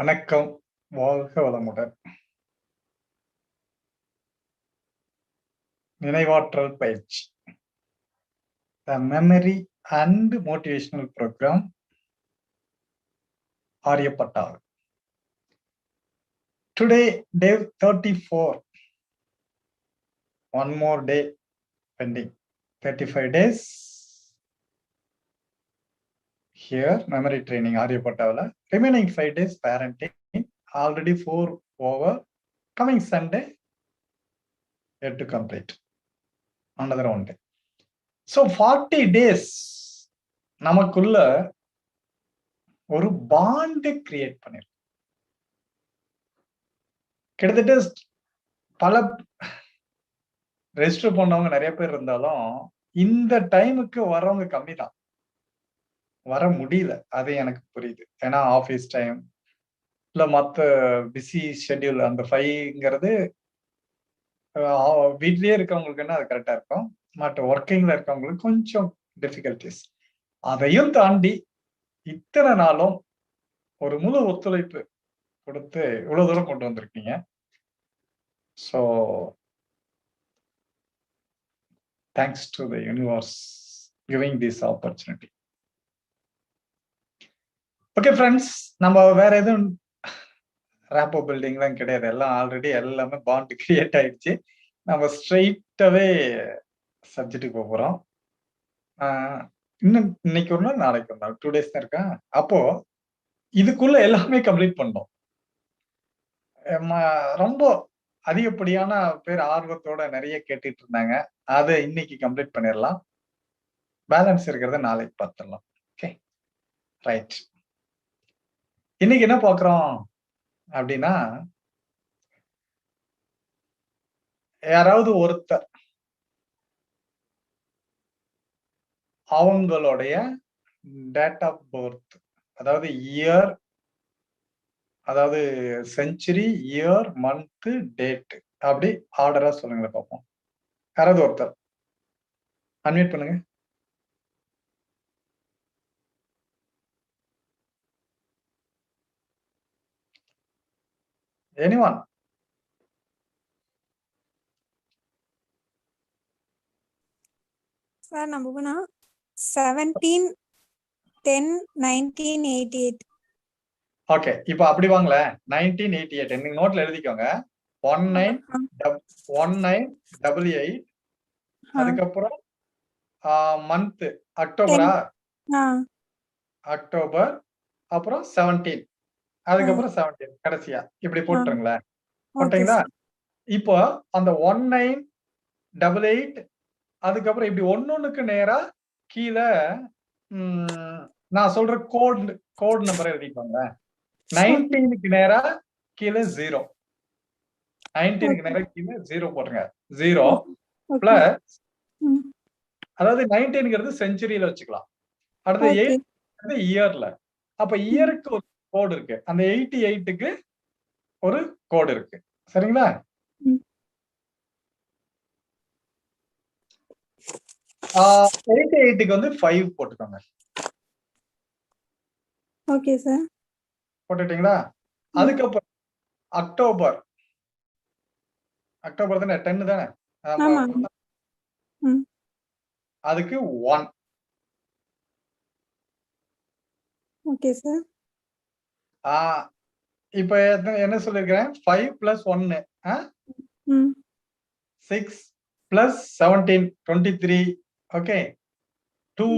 வணக்கம். வாழ்க வளமுடன். நினைவாற்றல் பயிற்சி. The memory and motivational program Aryabhata. Today, day 34. One more day pending. 35 days. Here, memory training ஆரியப்பட்டாவில். Remaining 5 days parenting. Already 4 over. Coming Sunday, yet to complete. Another one day. So 40 days நமக்குள்ள ஒரு bond create பண்ணிருக்கோம். கிட்டத்தட்ட பல register பண்ணவங்க நிறைய பேர் இருந்தாலும் இந்த டைமுக்கு வரவங்க கம்மி தான். வர முடியல. அது எனக்கு புரியுது. ஏன்னா ஆபீஸ் டைம் இல்ல மத்த பிஸி ஷெட்யூல் அந்த 5ங்கிறது வீட்லயே இருக்கவங்களுக்கு அது கரெக்டா இருக்கும். மற்ற ஒர்க்கிங்ல இருக்கவங்களுக்கு கொஞ்சம் டிஃபிகல்டிஸ். அதையும் தாண்டி இத்தனை நாளும் ஒரு முழு ஒத்துழைப்பு கொடுத்து இவ்வளவு தூரம் கொண்டு வந்திருக்கீங்க. So thanks to the universe giving this opportunity. Okay friends, நம்ம வேற எதுவும் ரேப்போ பில்டிங்லாம் கிடையாது. எல்லாம் ஆல்ரெடி எல்லாமே பாண்ட் கிரியேட் ஆயிடுச்சு. நம்ம ஸ்ட்ரெயிட்டாவே சப்ஜெக்ட்டுக்கு போறோம். இன்னும் இன்னைக்கு ஒரு நாள், நாளைக்கு ஒரு நாள், 2 days தான் இருக்கா. அப்போ இதுக்குள்ள எல்லாமே கம்ப்ளீட் பண்ணோம். ரொம்ப அதிகப்படியான பேர் ஆர்வத்தோட நிறைய கேட்டுட்டு இருந்தாங்க. அதை இன்னைக்கு கம்ப்ளீட் பண்ணிடலாம். பேலன்ஸ் இருக்கிறத நாளைக்கு பார்த்துடலாம். Okay, right. இன்னைக்கு என்ன பார்க்கிறோம் அப்படின்னா, யாராவது ஒருத்தர் அவங்களுடைய டேட் ஆஃப் பர்த், அதாவது இயர், அதாவது செஞ்சுரி, இயர், மந்த், டேட், அப்படி ஆர்டரா சொல்லுங்களேன் பார்ப்போம். யாராவது ஒருத்தர் அன்மியூட் பண்ணுங்க. எனிஒன்? சார் நம்ம 17/10/1988. ஓகே, இப்போ அப்படி வாங்களேன். 1988 நீங்க நோட்ல எழுதிக்கோங்க. 1988. அதுக்கப்புறம் மந்த் அக்டோபரா? அக்டோபர். அப்புறம் 17. அதுக்கப்புறம் 17 கடைசியா இப்படி போட்டுருங்களேன். போட்டீங்களா? இப்போ அந்த 1988 அதுக்கப்புறம் இப்படி ஒன்னொன்னுக்கு நேரா கீழே நான் சொல்ற கோட் நம்பர் எழுதிக்கோங்க. 19க்கு நேரா கீழே 0. 19க்கு நேரா கீழே 0 போட்டுருங்க. 0 பிளஸ், அதாவது 19ங்கிறது செஞ்சுரியில வச்சுக்கலாம். அடுத்து 8 இயர்ல. அப்ப இயருக்கு ஒரு கோடு இருக்கு. அந்த 88க்கு ஒரு கோடு இருக்கு. சரிங்களா? ஆ 88க்கு வந்து 5 போட்டுக்கோங்க. Okay sir. போட்டுட்டீங்களா? அதுக்கப்புறம் அக்டோபர் தானே, 10 தானே? அதுக்கு 1. Okay sir. இப்ப என்ன சொல்லிருக்கேன்? 5 + 1 6 + 17 23. ஓகே, 2.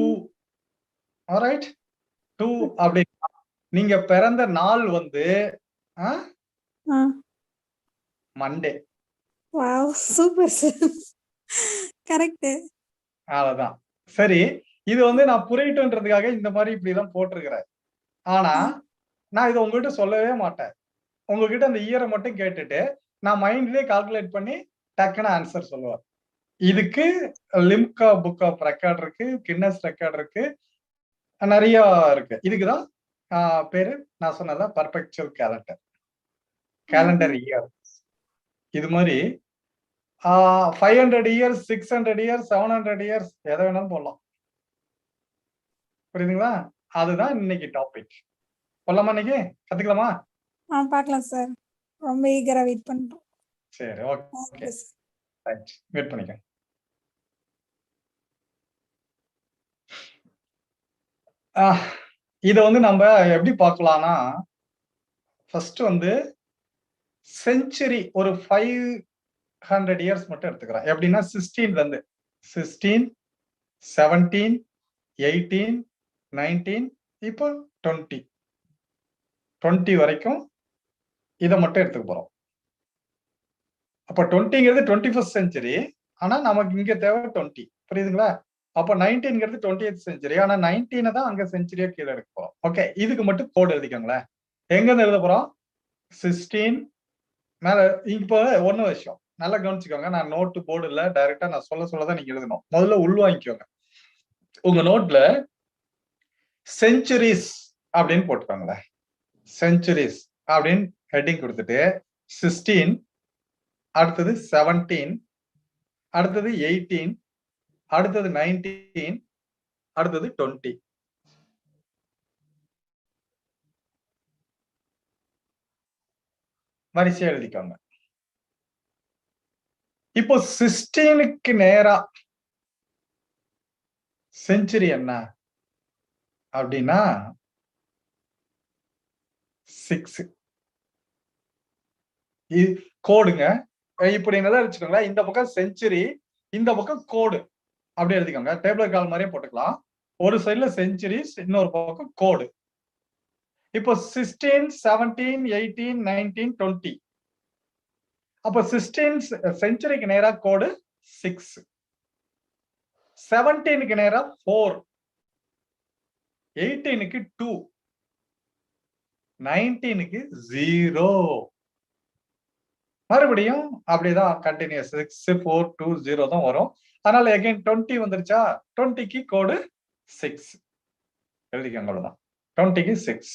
ஆல்ரைட், 2 அப்படி. நீங்க பிறந்த நாள் வந்து Monday. Wow, super sir. Correct. அவ்வளவுதான். சரி, இது வந்து நான் புரியட்டுன்றதுக்காக இந்த மாதிரி இப்படி எல்லாம் போட்டிருக்கிறேன். ஆனா நான் இதை உங்ககிட்ட சொல்லவே மாட்டேன். உங்ககிட்ட அந்த இயரை மட்டும் கேட்டுட்டு நான் மைண்ட்லயே கால்குலேட் பண்ணி டக்குன்னு ஆன்சர் சொல்லுவேன். இதுக்கு லிம்கா புக் ஆஃப் ரெக்கார்ட் இருக்கு, கின்னஸ் ரெக்கார்ட் இருக்கு, நிறைய இருக்கு. இதுக்குதான் பேரு நான் சொன்னதா பர்பெக்சுவல் கேலண்டர் இயர். இது மாதிரி 500 இயர்ஸ், 600 இயர்ஸ், 700 இயர்ஸ், எதை வேணாலும் போடலாம். புரியுதுங்களா? அதுதான் இன்னைக்கு டாபிக். போடலாமா? இன்னைக்கு கத்துக்கலாமா? பார்க்கலாம் சார். ரொம்ப ஈகரா வெயிட் பண்றோம். சரி, okay. Okay sir. Right. Wait பண்ணிக்கங்க. இத வந்து நம்ம எப்படி பார்க்கலாம்னா, ஃபர்ஸ்ட் வந்து செஞ்சுரி ஒரு 500 இயர்ஸ் மட்டும் எடுத்துக்கிறேன். எப்படின்னா 16ல இருந்து 16, 17, 18, 19 இப்போ 20. 20 வரைக்கும் இத மட்டும் எடுத்துக்க போறோம். அப்ப 20ங்கிறது 21st செஞ்சுரி. ஆனா நமக்கு இங்க தேவை 20. புரியுதுங்களா? அப்ப 19ங்கிறது 20th செஞ்சுரி. ஆனா 19 தான் அங்க செஞ்சுரியா கீழ எடுக்க போறோம். ஓகே. இதுக்கு மட்டும் கோட் எழுதிக்கோங்களேன். எங்க இருந்து எழுத போறோம்? 16 மேல இப்போ ஒண்ணு விஷயம். நல்லா கவனிச்சுக்கோங்க. நான் நோட் போர்டு இல்ல. டைரக்ட்டா நான் சொல்ல தான் நீங்க எழுதணும். முதல்ல உள்வாங்கிக்கோங்க. உங்க நோட்ல செஞ்சுரிஸ் அப்படின்னு போட்டுக்கோங்களேன். செஞ்சுரிஸ் அப்படின்னு ஹெட்டிங் கொடுத்துட்டு 16 அடுத்தது 17 அடுத்தது 18 அடுத்தது 19 அடுத்தது 20. வரிசையா எழுதிக்கோங்க. இப்போ 16க்கு நேரா செஞ்சுரி என்ன அப்படின்னா 6 கோடுங்க. இப்படி நல்லா வச்சுக்கோங்களேன். இந்த பக்கம் செஞ்சுரி, இந்த பக்கம் கோடு அப்படி எழுதிக்கோங்க. டேபிள் கால் மாதிரியே போட்டுக்கலாம். ஒரு சைடுல செஞ்சுரிஸ், இன்னொரு பக்கம் கோடு. இப்போ 16, 17, 18, 19, 20. அப்ப 16 செஞ்சுரிக்கு நேரா கோடு 6. 17க்கு நேரா 4. 18க்கு 2. 19க்கு 0. மறுபடியும் அப்படிதான் கண்டினியூஸ் 6, 4, 2, 0 தான் வரும். அதனால அகைன் 20 வந்துருச்சா? 20க்கு கோடு 6 எழுதிக்கோங்க. அவ்வளவுதான். 20க்கு 6.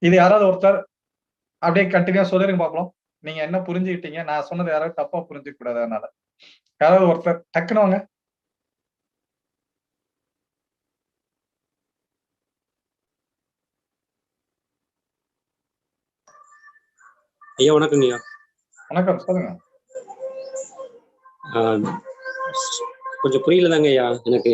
இது யாராவது ஒருத்தர் அப்படியே கண்டினியூா சொல்லிருங்க பாப்போம். நீங்க என்ன புரிஞ்சுக்கிட்டீங்க? நான் சொன்னது யாராவது தப்பா புரிஞ்சுக்க கூடாது அதனால. யாராவது ஒருத்தர் டக்குனு வாங்க. ஐயா வணக்கங்கய்யா. வணக்கம், சொல்லுங்க. கொஞ்சம் புரியலதாங்க ஐயா எனக்கு.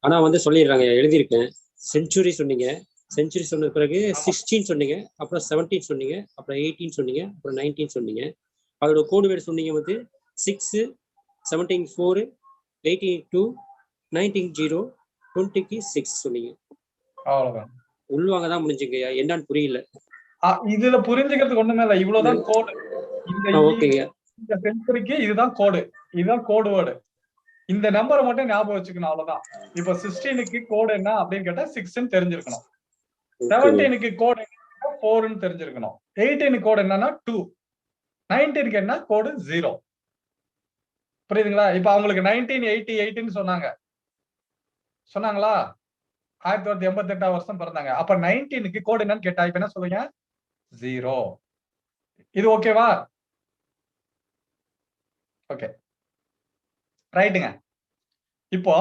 ஆனா வந்து சொல்லிடுறாங்க, எழுதியிருக்கேன். செஞ்சுரி சொன்னீங்க. செஞ்சுரி சொன்ன பிறகு 16 சொன்னீங்க, அப்புறம் 17 சொன்னீங்க, அப்புறம் 18 சொன்னீங்க, அப்புறம் 19 சொன்னீங்க. அதோட கோடு வேர்டு சொன்னீங்க வந்து 6, 17 4, 18 2, 19 0, 20க்கு 6 சொன்னீங்க. அவ்வளவுதான். உள்வாங்க தான் முடிஞ்சுங்கய்யா. என்னன்னு புரியல. இதுல புரிஞ்சுக்கிறதுக்கு ஒண்ணுமே இல்ல. இவ்வளவுதான் கோடு. ஓகேங்க. இந்த செஞ்சுரிக்கு இதுதான் கோடு. இதுதான் கோடு வேர்டு. இந்த நம்பரை மட்டும் ஞாபகம் வச்சுக்கணும், அவ்வளவுதான். இப்ப 16க்கு கோடு என்ன அப்படின்னு கேட்டா 6ன்னு தெரிஞ்சிருக்கணும். 17க்கு கோடு என்ன 4ன்னு தெரிஞ்சிருக்கணும். 18க்கு கோடு என்னன்னா 2. 19க்கு என்ன கோடு 0. புரியுதுங்களா? இப்ப அவங்களுக்கு 1980 80ன்னு சொன்னாங்களா? 1988 வருஷம் பிறந்தாங்க. அப்ப 19க்கு கோடு என்னன்னு கேட்டா இப்ப என்ன சொல்லுங்க? 0. இது ஓகேவா? ஓகே, ரைட்டுங்க. இப்போ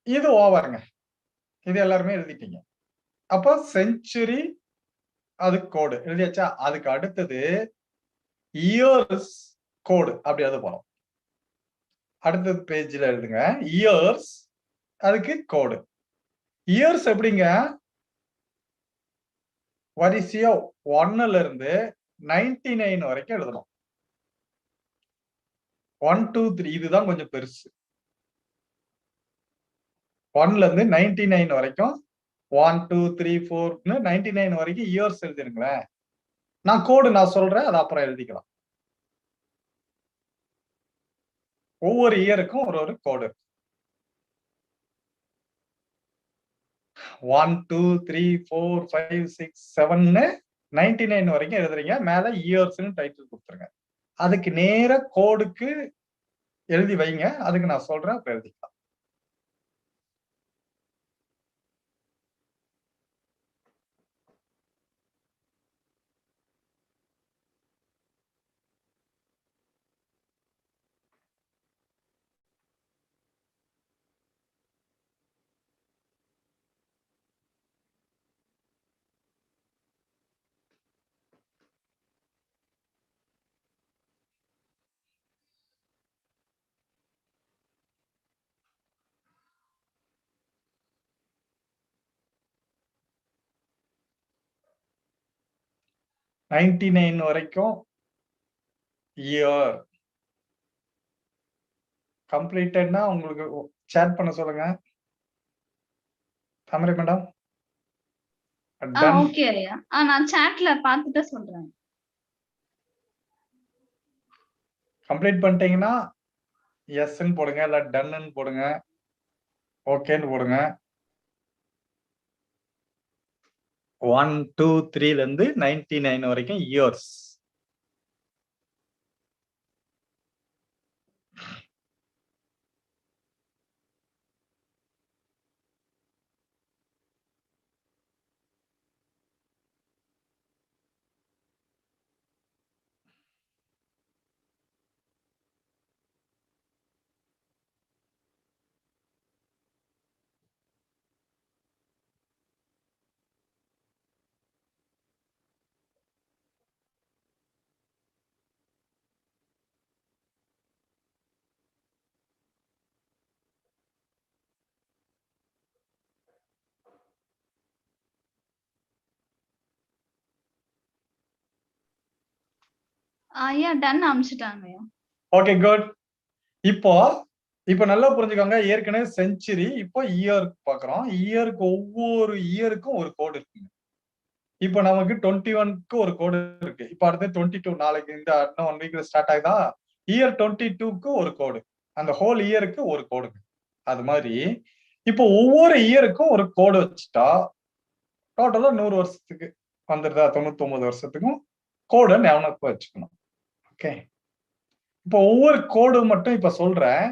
இது ஓவருங்க. இது எல்லாருமே எழுதிட்டீங்க. அப்போ செஞ்சுரி அது கோடு எழுதியாச்சா? அதுக்கு அடுத்தது இயர்ஸ் கோடு அப்படி எழுத போறோம். அடுத்தது பேஜ்ல எழுதுங்க. இயர்ஸ் அதுக்கு கோடு. இயர்ஸ் எப்படிங்க? வரிசையா 1ல இருந்து 99 வரைக்கும் எழுதணும். 1 2 3 இதுதான் கொஞ்சம் பெருசு. 1ல இருந்து 99 வரைக்கும் 1 2 3 4ன்னு 99 வரைக்கும் இயர்ஸ் எழுதிருங்களேன். நான் கோடு நான் சொல்றேன், அதை அப்புறம் எழுதிக்கலாம். ஒவ்வொரு இயருக்கும் ஒரு கோடு. 1 2 3 4 5 6 7ன்னு 99 வரைக்கும் எழுதுறீங்க. மேல இயர்ஸ்ன்னு டைட்டில் கொடுத்துருங்க. அதுக்கு நேர கோடுக்கு எழுதி வைங்க. அதுக்கு நான் சொல்றேன், அப்ப எழுதிக்கலாம். 99 வரைக்கும் இயர். கம்ப்ளீட்டட்னா உங்களுக்கு சேட் பண்ண சொல்லுங்க. தாமரை மேடம். டன். ஓகே ஐயா. நான் சாட்ல பார்த்துட்டு சொல்றேன். கம்ப்ளீட் பண்ணிட்டீங்கன்னா எஸ்ன்னு போடுங்க, இல்ல டன்னு போடுங்க, ஓகேன்னு போடுங்க. 1, 2, 3ல இருந்து 99 வரைக்கும் இயர்ஸ். ஐயா டன் அனுப்பிச்சிட்டாங்க ஐயா. Okay good. இப்போ நல்லா புரிஞ்சுக்கோங்க. ஏற்கனவே செஞ்சுரி, இப்போ இயர் பாக்குறோம். இயருக்கு ஒவ்வொரு இயருக்கும் ஒரு கோடு இருக்குங்க. இப்போ நமக்கு 21க்கு ஒரு கோடு இருக்கு. இப்போ அடுத்து 22 நாளைக்கு இந்த இன்னும் 1 வீக்ல ஸ்டார்ட் ஆகுதா? இயர் 22க்கு ஒரு கோடு. அந்த ஹோல் இயருக்கு ஒரு கோடுங்க. அது மாதிரி இப்போ ஒவ்வொரு இயருக்கும் ஒரு கோடு வச்சுட்டா டோட்டலா 100 வருஷத்துக்கு வந்துருதா? 99 வருஷத்துக்கும் கோடை ஞாபகம் வச்சுக்கணும். ஓகே. இப்போ ஒவ்வொரு கோடு மட்டும் இப்ப சொல்றேன்.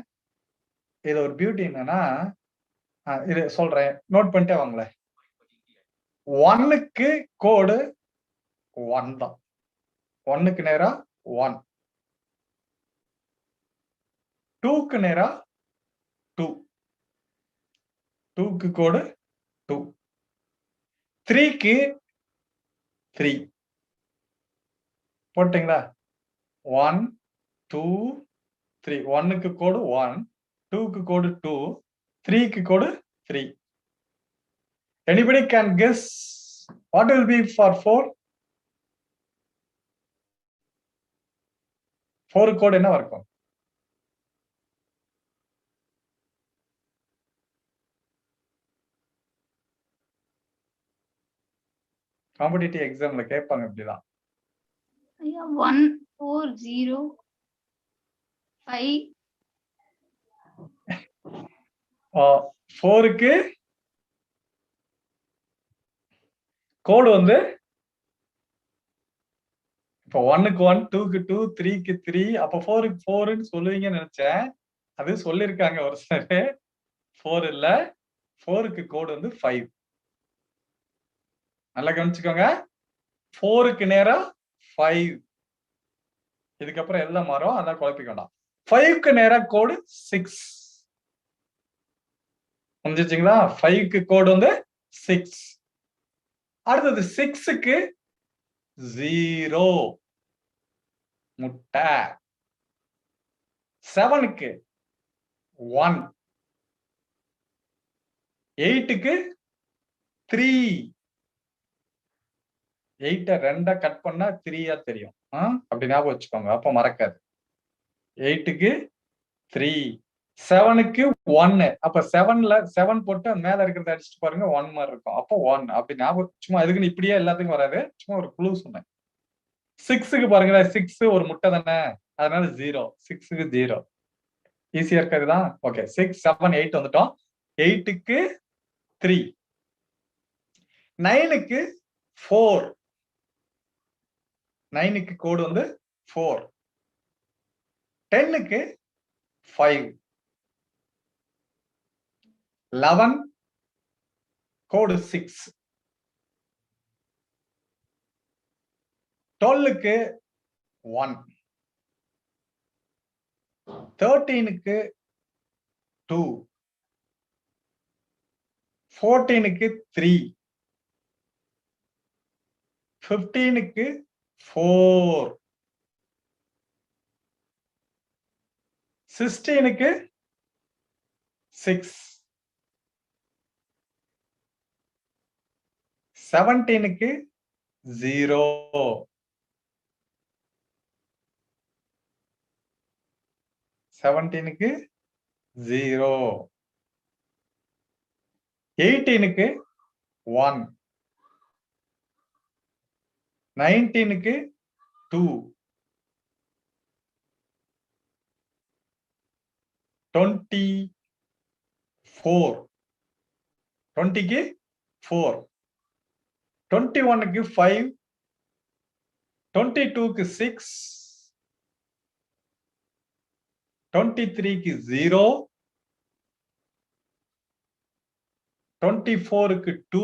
இதுல ஒரு பியூட்டி என்னன்னா, இது சொல்றேன். நோட் பண்ணிட்டே வாங்களேன். 1க்கு கோடு 1 தான். 1க்கு நேரா 1. 2க்கு நேரா 2. 2க்கு கோடு 2. 3க்கு 3. போட்டீங்களா? 1, 2, 3. 1க்கு கோடு 1, 2க்கு கோடு 2, 3க்கு கோடு 3. Anybody can guess what will be for 4? 4 கோடு என்ன இருக்கும்? காம்படிட்டிவ் எக்ஸாம்ல கேட்பாங்க இப்படிதான். ஐயா 140 5 4க்கு கோடு வந்து இப்போ 1க்கு 1, 2க்கு 2, 3க்கு 3, அப்ப 4க்கு 4ன்னு சொல்லுவீங்கன்னு நினைச்சேன். அது சொல்லிருக்காங்க ஒரு சிலரு. 4 இல்ல. 4க்கு கோடு வந்து 5. நல்லா கவனிச்சுக்கோங்க. 4க்கு நேரா 5. இதுக்கப்புறம் எல்லாம் மாறும். அதான் குழப்பிக்க வேண்டாம். 5க்கு நேரா கோடு 6. புரிஞ்சுச்சுங்களா? 5க்கு கோடு வந்து 6. அடுத்தது 6க்கு 0. முட்டை. 7க்கு 1. 8க்கு 3. 8 2 கட் பண்ணா 3 தெரியும். அப்படி ஞாபகம் வச்சுக்கோங்க. அப்ப மறக்காது. 8க்கு 3. 7க்கு 1. அப்ப 7ல 7 போட்டு மேல இருக்கிறத அடிச்சுட்டு பாருங்க 1 மாதிரி இருக்கும். அப்போ 1 அப்படி ஞாபகம். சும்மா எதுக்குன்னு இப்படியே எல்லாத்துக்கும் வராது. சும்மா ஒரு க்ளூ சொன்னேன். 6க்கு பாருங்களேன். 6 ஒரு முட்டை தானே. அதனால 0. 6க்கு 0. ஈஸியா இருக்காதுதான். ஓகே. 6, 7, 8 வந்துட்டோம். 8க்கு 3. 9க்கு 4. 9க்கு கோடு வந்து 4. 10க்கு 5. 11 கோடு 6. 12க்கு 1. 13க்கு 2. 14க்கு 3. 15க்கு 4. 16க்கு 6. 17க்கு 0. 17க்கு 0, 18க்கு 1, 19க்கு 2, 24, 20க்கு 4, 21க்கு 5, 22க்கு 6, 23க்கு 0, 24க்கு 2,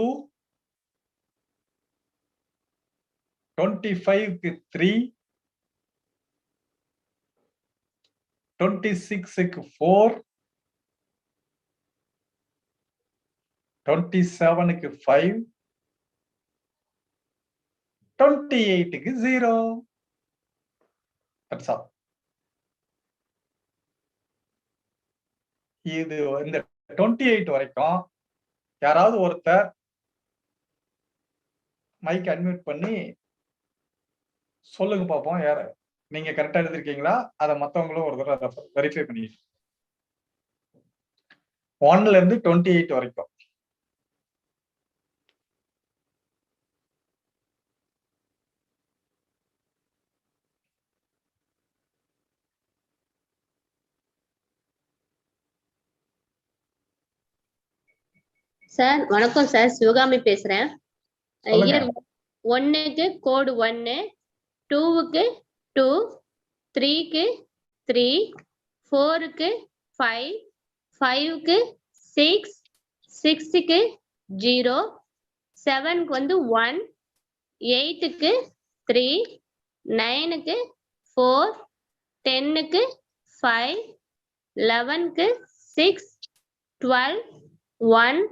25க்கு 3, 26க்கு 4, 27க்கு 5, 28க்கு 0. That's all. இது இந்த 28 வரைக்கும் யாராவது ஒருத்தர் மைக் அன்மியூட் பண்ணி சொல்லுங்க பாப்போம். யாரு நீங்க கரெக்டா எழுதிருக்கீங்களா? அதை மத்தவங்களும் ஒரு தடவை வெரிஃபை பண்ணி 1ல இருந்து 28 வரைக்கும். சார் வணக்கம் சார், சிவகாமி பேசுறேன். சொல்லுங்க. இயர் 1க்கு கோடு 1, 2க்கு 2, 3க்கு 3, 4க்கு 5, 5க்கு 6, 6க்கு 0, 7க்கு வந்து 1, 8க்கு 3, 9க்கு 4, 10க்கு 5, 11க்கு 6, 12, 1,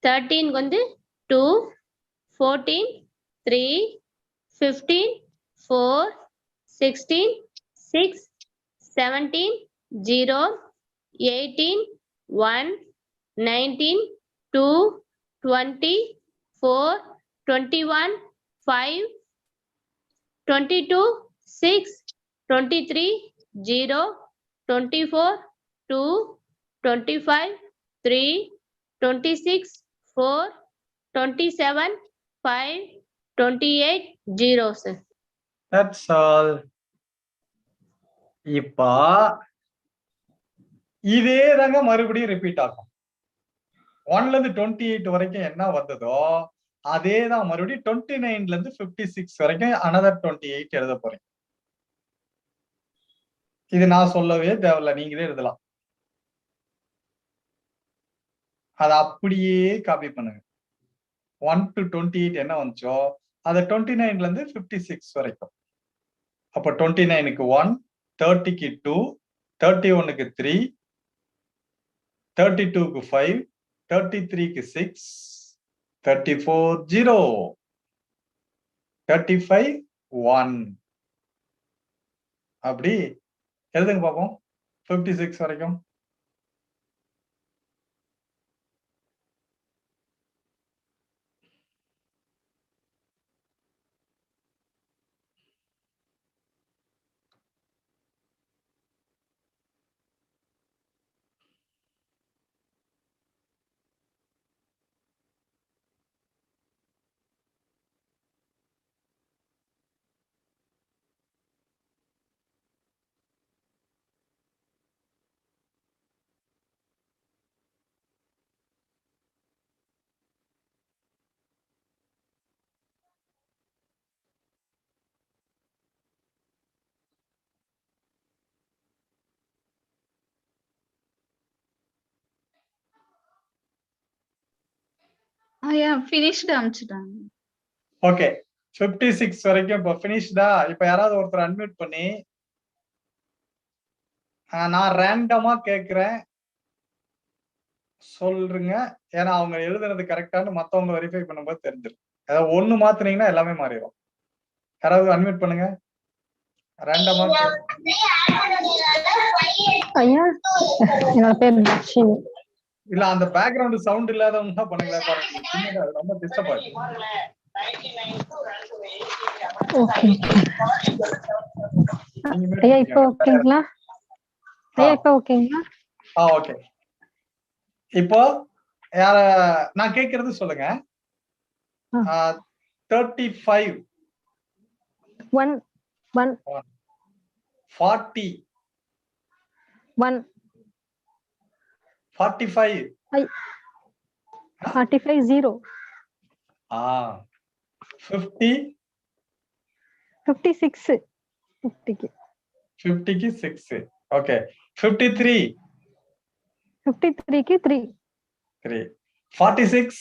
13 வந்து 2, 14, 3, 15, 4, 16, 6, 17, 0, 18, 1, 19, 2, 20, 4, 21, 5, 22, 6, 23, 0, 24, 2, 25, 3, 26, 4, 27, 5, 28, 0 sir. That's all. இப்ப இதே தாங்க மறுபடியும் ரிப்பீட் ஆகும். 1ல இருந்து 28 வரைக்கும் என்ன வந்ததோ அதே தான் மறுபடியும் 29ல இருந்து 56 வரைக்கும் another 28 எழுத போறீங்க. இது நான் சொல்லவே தேவையில்ல, நீங்களே எழுதலாம். அதை அப்படியே காப்பி பண்ணுங்க. 1 to 28 என்ன வந்துச்சோ அதை 29ல இருந்து 56 வரைக்கும். அப்ப 29க்கு 1, 30க்கு 2, 31க்கு 3, 32க்கு 5, 33க்கு 6, 34 0, 35 1. அப்படி எழுதுங்க பாப்போம் 56 வரைக்கும். ஐயா finished அனுப்பிச்சிட்டாங்க. ஓகே 56 வரைக்கும் இப்ப பினிஷ்டா? இப்ப யாராவது ஒருத்தர் அன்மியூட் பண்ணி நான் ரேண்டமா கேக்குறேன் சொல்றீங்க. ஏன்னா அவங்க எழுதுறது கரெக்டானு மத்தவங்க வெரிஃபை பண்ணும்போது தெரிஞ்சிடும். ஏதாவது ஒண்ணு மாத்துனீங்கன்னா எல்லாமே மாறிடும். யாராவது அன்மியூட் பண்ணுங்க ரேண்டமா. ஐயா என்னோட பேர் தர்ஷினி. இல்ல அந்த பேக்ரவுண்ட் சவுண்ட் இல்லாதவங்க தான் பண்ணுங்களா பாருங்க, ரொம்ப டிஸ்டர்ப் ஆகுது. ஓகே ஐயா இப்போ ஓகேங்களா? ஐயா இப்ப ஓகேங்களா? ஓகே. இப்போ யார நான் கேக்குறது சொல்லுங்க. 35 1 1 40 1 45 45 0 50 56 50க்கு 50க்கு 6. Okay. 53 53க்கு 3 46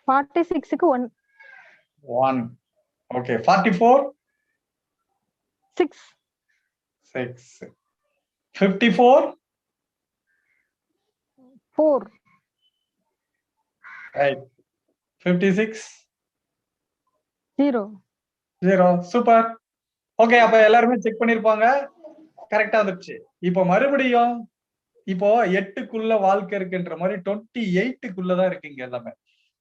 46க்கு 1 1. Okay. 44 6 6. 54 4 right. 56 0 0. Super. Okay, அப்ப எல்லாருமே செக் பண்ணிருப்பாங்க. கரெக்டா வந்துருச்சு. இப்போ மறுபடியும் இப்போ 8க்குள்ள வாழ்க்கை இருக்குன்ற மாதிரி 28க்குள்ளதான் இருக்குங்க எல்லாமே.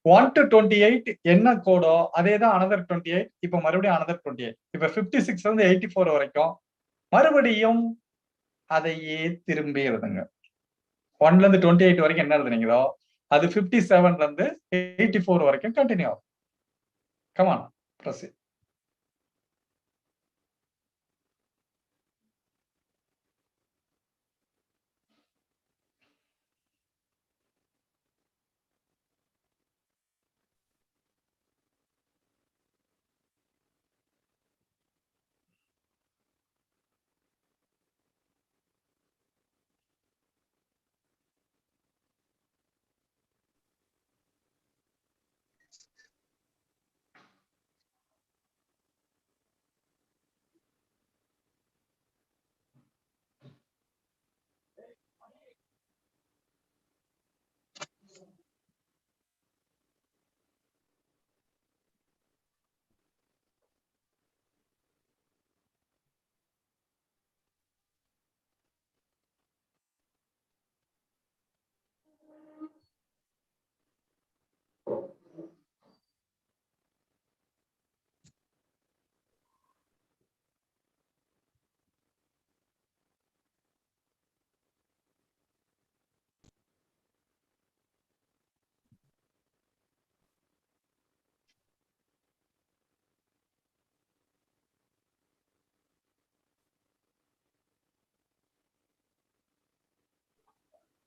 1 to 28 என்ன கோடோ அதேதான் அனதர் 28. இப்ப மறுபடியும் அனதர் 28. இப்ப 56 இருந்து 84 வரைக்கும் மறுபடியும் அதையே திரும்பி எழுதுங்க. 1ல இருந்து 28 வரைக்கும் என்ன எழுதுனீங்களோ அது 57ல இருந்து 84 வரைக்கும் கண்டினியூ ஆகும். Come on proceed.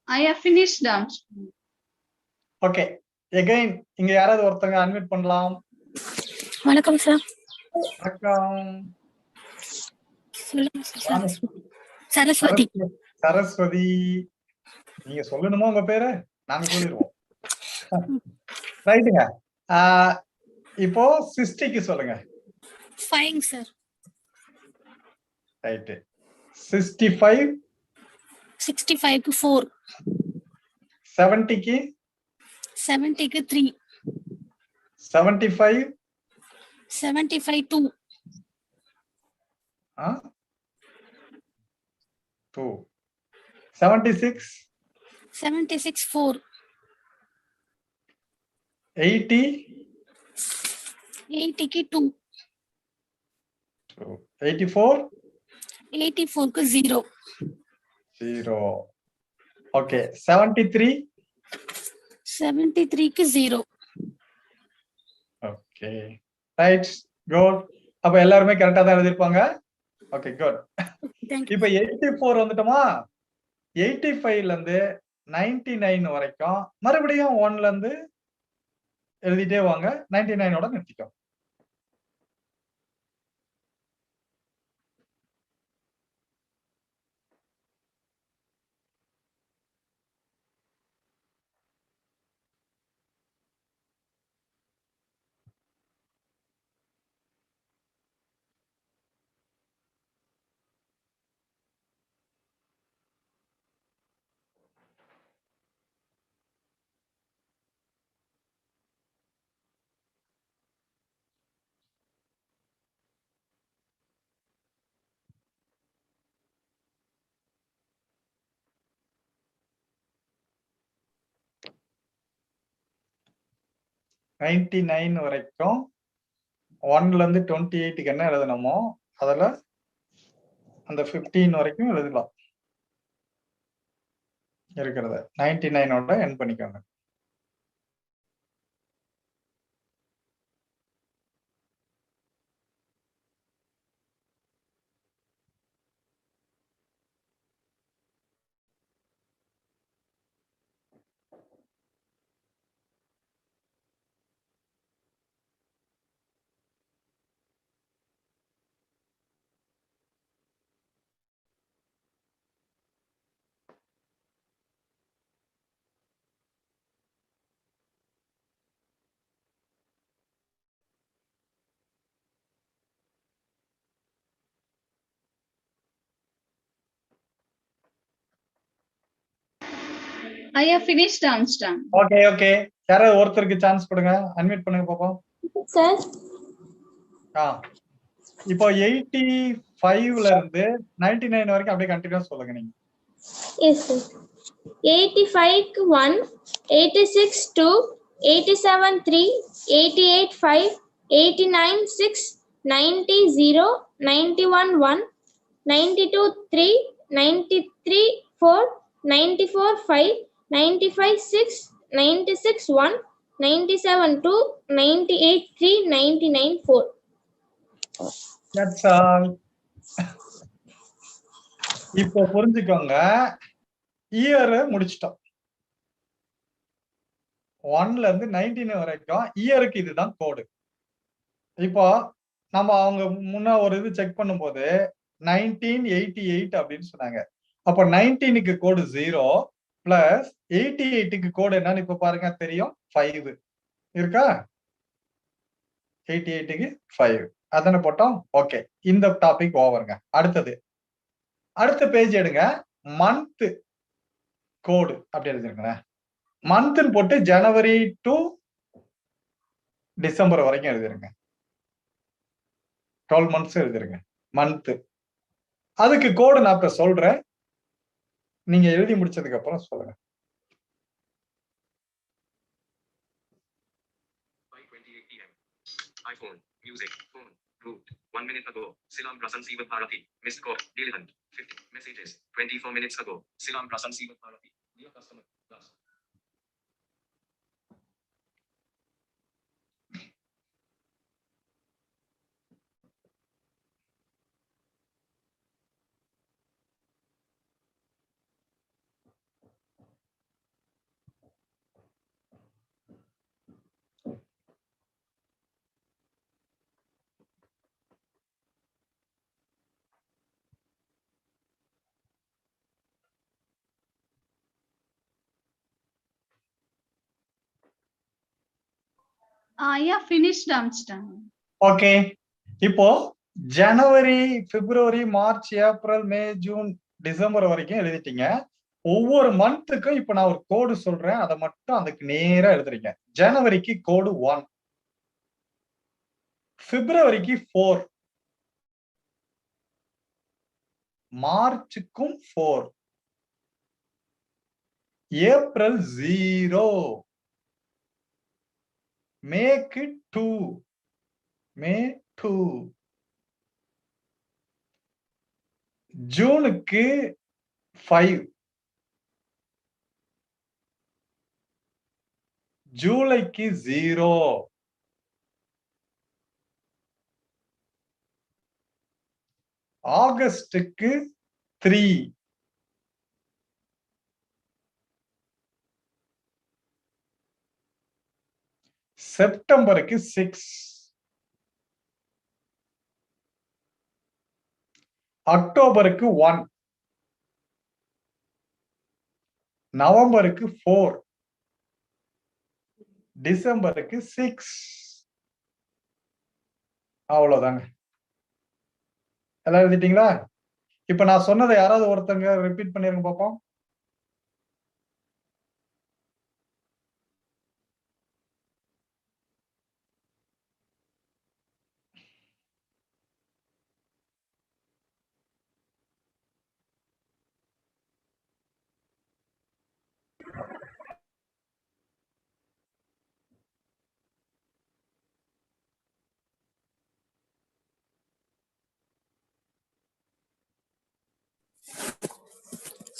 I have finished them. Okay. Again இங்க யாராவது ஒருத்தங்க அன்மியூட் பண்ணலாம். வணக்கம் சார். வணக்கம். சொல்லுங்க சார். சரஸ்வதி. சரஸ்வதி. நீங்க சொல்லணுமா உங்க பேரு? நாங்க சொல்லிடுவோம். ரைட்டுங்க. இப்போ 60க்கு சொல்லுங்க. 5 sir. Right. 65 65க்கு 4 70க்கு 70க்கு 3 75 75 2 2 76 76 4 80 80க்கு 2 84 84க்கு 0 0. Okay. 73 73க்கு 0 okay. Right. Good. அப்ப எல்லாருமே கரெக்டா தான் எழுதிருப்பாங்க. Okay, good. இப்ப 84 வந்துட்டோமா? 85ல இருந்து 99 வரைக்கும் மறுபடியும் 1ல இருந்து எழுதிட்டே வாங்க. 99ஓட நிறுத்திக்கோ. நைன்டி 99 வரைக்கும் 1ல இருந்து 28க்கு என்ன எழுதணுமோ அதுல அந்த 15 வரைக்கும் எழுதலாம் இருக்கிறத 99 என் பண்ணிக்கோங்க. I have finished Armstrong. Okay okay, யாராவது ஒருத்தருக்கு சான்ஸ் கொடுங்க, அன்மியூட் பண்ணுங்க பாப்போம். சார் ஆ இப்போ 85ல இருந்து 99 வரைக்கும் அப்படியே கண்டினியூஸ் சொல்லுங்க நீங்க. எஸ் சார் 85 க்கு 1, 86 2, 87 3, 88 5, 89 6, 90 0, 91 1, 92 3, 93 4, 94 5, 95 6, 96 1, 97 2, 98 3, 99 4. That's all. இப்போ புரிஞ்சுக்கோங்க, இயர் முடிச்சிட்டோம். 1ல இருந்து 99 வரைக்கும் இயருக்கு இதுதான் கோடு. இப்போ நம்ம அவங்க முன்ன ஒரு இது செக் பண்ணும்போது 1988 அப்படின்னு சொன்னாங்க. அப்போ 19க்கு கோடு 0 பிளஸ் 88க்கு கோடு என்னன்னு இப்ப பாருங்க தெரியும், 5 இருக்கா? 88க்கு 5 அதான போட்டோம். ஓகே, இந்த டாபிக் ஓவருங்க. அடுத்த பேஜ் எடுங்க. மந்த் கோடு அப்படி எழுதிருங்களேன். மந்த்னு போட்டு ஜனவரி டு டிசம்பர் வரைக்கும் எழுதிருங்க. 12 months எழுதிருங்க மந்த். அதுக்கு கோடு நான் இப்ப சொல்றேன், நீங்க எழுதி முடிச்சதுக்கு அப்புறம் சொல்லுங்க. 5:28 PM. iPhone, music, phone, root. 1 minute ago, Silam Prasansi with Bharati. Missed call, Daily Hunt. 50 messages. 24 minutes ago, Silam Prasansi with Bharati. Dear customer, thus. I have finished Armstrong. Okay, இப்போ ஜனவரி, பிப்ரவரி, மார்ச், ஏப்ரல், மே, June, December வரைக்கும் எழுதிட்டீங்க. ஒவ்வொரு மந்த்துக்கும் இப்ப நான் ஒரு கோடு சொல்றேன், அதை மட்டும் அதுக்கு நேரா எழுதுறீங்க. ஜனவரிக்கு கோடு 1, பிப்ரவரிக்கு 4, மார்ச்சுக்கும் 4, ஏப்ரல் 0, மேக்கு 2, மே 2, ஜூனுக்கு 5, ஜூலைக்கு 0, ஆகஸ்டுக்கு 3, செப்டம்பருக்கு 6, அக்டோபருக்கு 1, நவம்பருக்கு 4, டிசம்பருக்கு 6. அவ்வளவுதாங்க. எல்லாம் எழுதிட்டீங்களா? இப்ப நான் சொன்னதை யாராவது ஒருத்தங்க ரிப்பீட் பண்ணிருங்க பாப்போம்.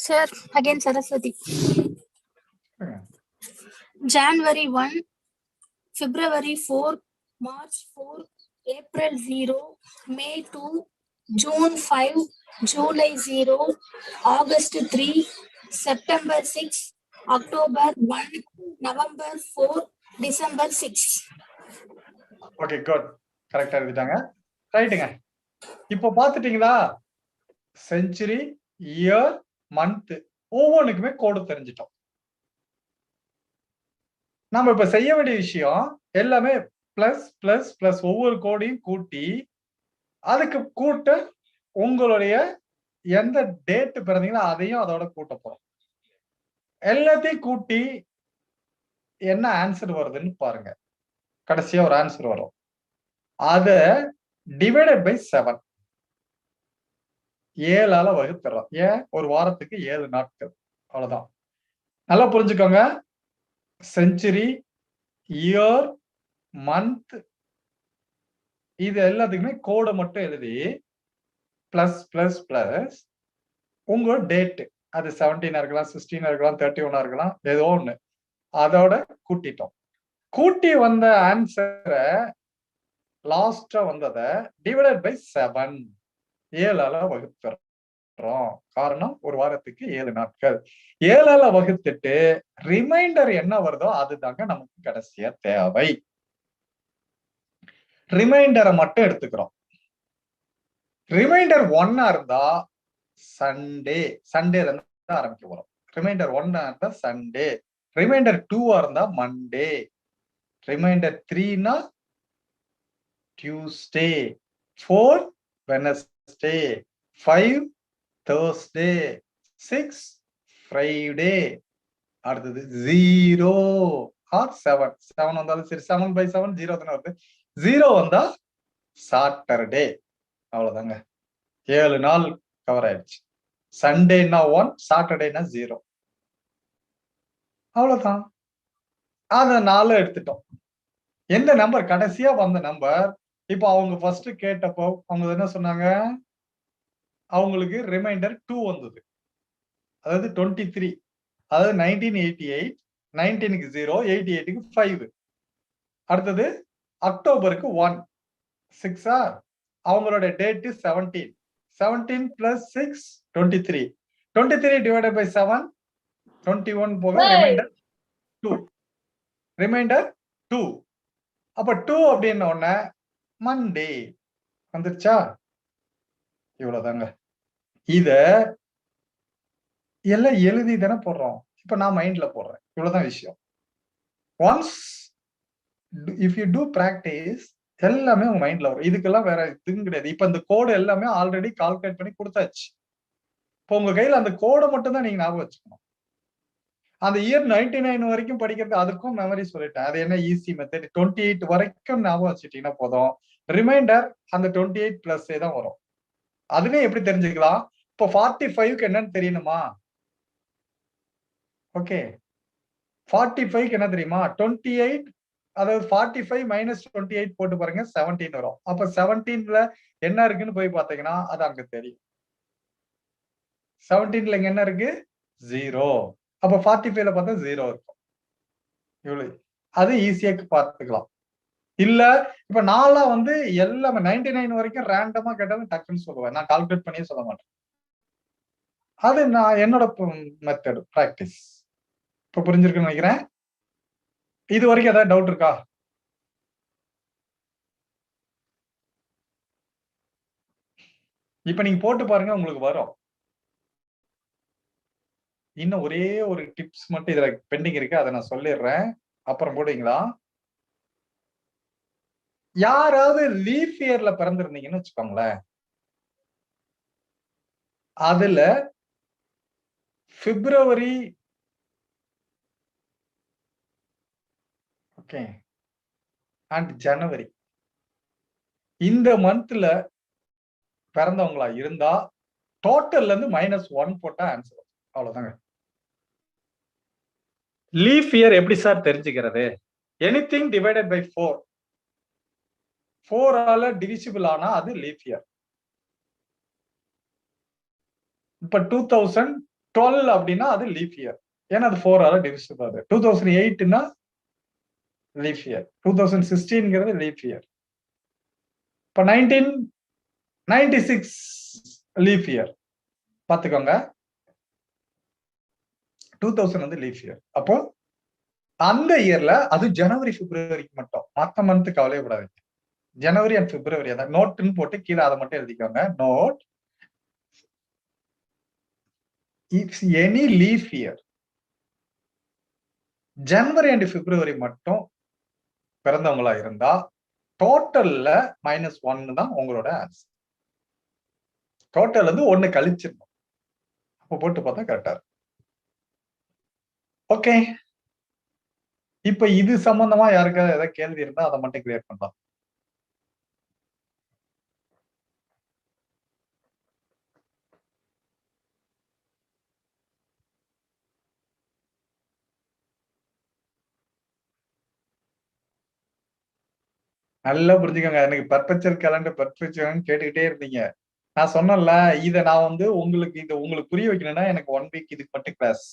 Sir, again Saraswati. January 1, February 4, March 4, April 0, May 2, June 5, July 0, August 3, September 6, October 1, November 4, December 6. Okay good, கரெக்டா எழுதிட்டாங்க. ரைட்டுங்க. இப்போ பாத்துட்டீங்களா, செஞ்சுரி, இயர், மந்த் ஒவ்வொன்றுக்குமே கோடு தெரிஞ்சிட்டோம். நம்ம இப்ப செய்ய வேண்டிய விஷயம் எல்லாமே பிளஸ் பிளஸ் பிளஸ் ஒவ்வொரு கோடையும் கூட்டி அதுக்கு கூட்ட உங்களுடைய எந்த டேட் பிறந்தீங்களோ அதையும் அதோட கூட்ட போறோம். எல்லாத்தையும் கூட்டி என்ன ஆன்சர் வருதுன்னு பாருங்க. கடைசியா ஒரு ஆன்சர் வரும். அத டிவைடட் பை 7 7ஆல வகுத்துறோம். ஏன், ஒரு வாரத்துக்கு 7 நாட்கள், அவ்வளவுதான். நல்லா புரிஞ்சுக்கோங்க. செஞ்சுரி, இயர், மந்த் இது எல்லாத்துக்குமே கோடை மட்டும் எழுதி பிளஸ் பிளஸ் பிளஸ் உங்க டேட், அது 17 இருக்கலாம், 16 இருக்கலாம், 31 இருக்கலாம், ஏதோ ஒண்ணு அதோட கூட்டிட்டோம். கூட்டி வந்த ஆன்சரை லாஸ்டா வந்ததை டிவைடட் பை 7 7ஆல வகுத்துறோம். காரணம் ஒரு வாரத்துக்கு 7 நாட்கள். 7ஆல வகுத்துட்டு ரிமைண்டர் என்ன வருதோ அதுதாங்க நமக்கு கடைசியா தேவை. ரிமைண்டரை மட்டும் எடுத்துக்கிறோம். ரிமைண்டர் 1 இருந்தா சண்டே, சண்டேல இருந்து ஆரம்பிக்க போறோம். ரிமைண்டர் 1 இருந்தா சண்டே, ரிமைண்டர் 2 இருந்தா மண்டே, ரிமைண்டர் 3னா டியூஸ்டே, 4 வெனஸ்டே, 5 தேர்ஸ்டே, 6 ஃப்ரைடே, அடுத்தது 0 ஆர் 7 7 வந்தாலும் சரி, 7 by 7 0 தானே வருது. 0 வந்தா சாட்டர்டே. அவ்வளவுதாங்க, 7 நாள் கவர் ஆயிடுச்சு. சண்டேனா 1, சாட்டர்டேனா 0, அவ்வளவுதான். அத 4 எடுத்துட்டோம். எந்த நம்பர் கடைசியா வந்த நம்பர், இப்போ அவங்க ஃபர்ஸ்ட் கேட்டப்போ அவங்க என்ன சொன்னாங்க, அவங்களுக்கு ரிமைண்டர் 2 வந்தது, அதாவது 23, அதாவது 1988, 19க்கு 0, 88க்கு 5. அடுத்தது அக்டோபருக்கு 1, 6ஆ, அவங்களோட டேட் 17, 17 plus 6 23, 23 divided by 7 21 போக ரிமைண்டர் 2, ரிமைண்டர் 2. அப்ப 2 அப்படின்ன உடனே மண்டே வந்துருச்சா? இவ்வளவுதாங்க. இத எல்லாம் எழுதி தானே போடுறோம். இப்ப நான் மைண்ட்ல போடுறேன், இவ்வளவுதான் விஷயம். Once if you do practice எல்லாமே உங்க மைண்ட்ல வரும். இதுக்கெல்லாம் வேற இதுவும் கிடையாது. இப்ப இந்த கோடு எல்லாமே ஆல்ரெடி கால்குலேட் பண்ணி கொடுத்தாச்சு. இப்போ உங்க கையில அந்த கோடை மட்டும் தான் நீங்க ஞாபகம் வச்சுக்கணும். அந்த இயர் 99 வரைக்கும் படிக்கிறது அதுக்கும் மெமரி சொல்லிட்டேன். அது என்ன ஈஸி மெத்தட், 28 வரைக்கும் ஞாபகம் வச்சுட்டீங்கன்னா போதும். ரிமைண்டர் அந்த 28 பிளஸ் தான் வரும். அதுவே எப்படி தெரிஞ்சுக்கலாம், இப்போ 45க்கு என்னன்னு தெரியணுமா? ஓகே, 45க்கு என்ன தெரியுமா? 28, அதாவது 45 மைனஸ் 28 போட்டு பாருங்க, 17 வரும். அப்ப 17ல என்ன இருக்குன்னு போய் பாத்தீங்கன்னா அது அங்க தெரியும். 17ல இங்க என்ன இருக்கு? 0. அப்ப 45ல பார்த்தா 0 இருக்கும். இவ்வளவு அது ஈஸியா பார்த்துக்கலாம். இல்ல இப்ப நான்லாம் வந்து எல்லாமே 99 வரைக்கும் ரேண்டமா கேட்டாலும் டக்குன்னு சொல்லுவேன். நான் கால்குலேட் பண்ணியே சொல்ல மாட்டேன். அது நான் என்னோட மெத்தட் பிராக்டிஸ். இப்ப புரிஞ்சிருக்குன்னு நினைக்கிறேன். இது வரைக்கும் ஏதாவது டவுட் இருக்கா? இப்ப நீங்க போட்டு பாருங்க, உங்களுக்கு வரும். இன்னும் ஒரே ஒரு டிப்ஸ் மட்டும் இதுல பெண்டிங் இருக்கு, அதை நான் சொல்லிடுறேன், அப்புறம் போடுவீங்களா? யாராவது லீஃப் இயர்ல பிறந்திருந்தீங்கன்னு வச்சுக்கோங்களேன், அதுல பிப்ரவரி ஓகே அண்ட் ஜனவரி இந்த மந்த்ல பிறந்தவங்களா இருந்தா டோட்டல்ல இருந்து -1 போட்டா ஆன்சர். அவ்வளவுதாங்க. லீஃப் இயர் எப்படி சார் தெரிஞ்சுக்கிறது? எனிதிங் டிவைடட் பை 4, 4ஆல டிவிசிபிள் ஆனா அது லீஃப் இயர். இப்ப 12 அப்படின்னா அது லீஃப் இயர், ஏன்னா அது 4ஆல டிவிசிபிள். அது 2008னா லீஃப் இயர், 2016ங்கிறது லீஃப் இயர். இப்ப 1996 லீஃப் இயர் பாத்துக்கோங்க, 2000 வந்து லீஃப் இயர். அப்போ அந்த இயர்ல அது ஜனவரி பிப்ரவரிக்கு மட்டும், மத்த மந்த் கவலையப்படாதீங்க. ஜனவரி அண்ட் பிப்ரவரி அதான் நோட்னு போட்டு கீழே அதை மட்டும் எழுதிக்கோங்க. Note, it's any leap year January and February மட்டும் பிறந்தவங்களா இருந்தா டோட்டல்ல -1 தான் உங்களோட ஆன்சர். டோட்டல் வந்து 1 கழிச்சிடணும். அப்ப போட்டு பார்த்தா கரெக்டா இருக்கும். ஓகே, இப்ப இது சம்பந்தமா யாருக்காவது ஏதாவது கேள்வி இருந்தா அதை மட்டும் கிளியர் பண்ணலாம். நல்லா புரிஞ்சுக்கோங்க. எனக்கு பர்பெச்சுவல் கேலண்டர் கேட்டுக்கிட்டே இருந்தீங்க. நான் சொன்னேன்ல, இத நான் வந்து உங்களுக்கு புரிய வைக்கணும்னா எனக்கு 1 வீக் இதுக்கு மட்டும் கிளாஸ்.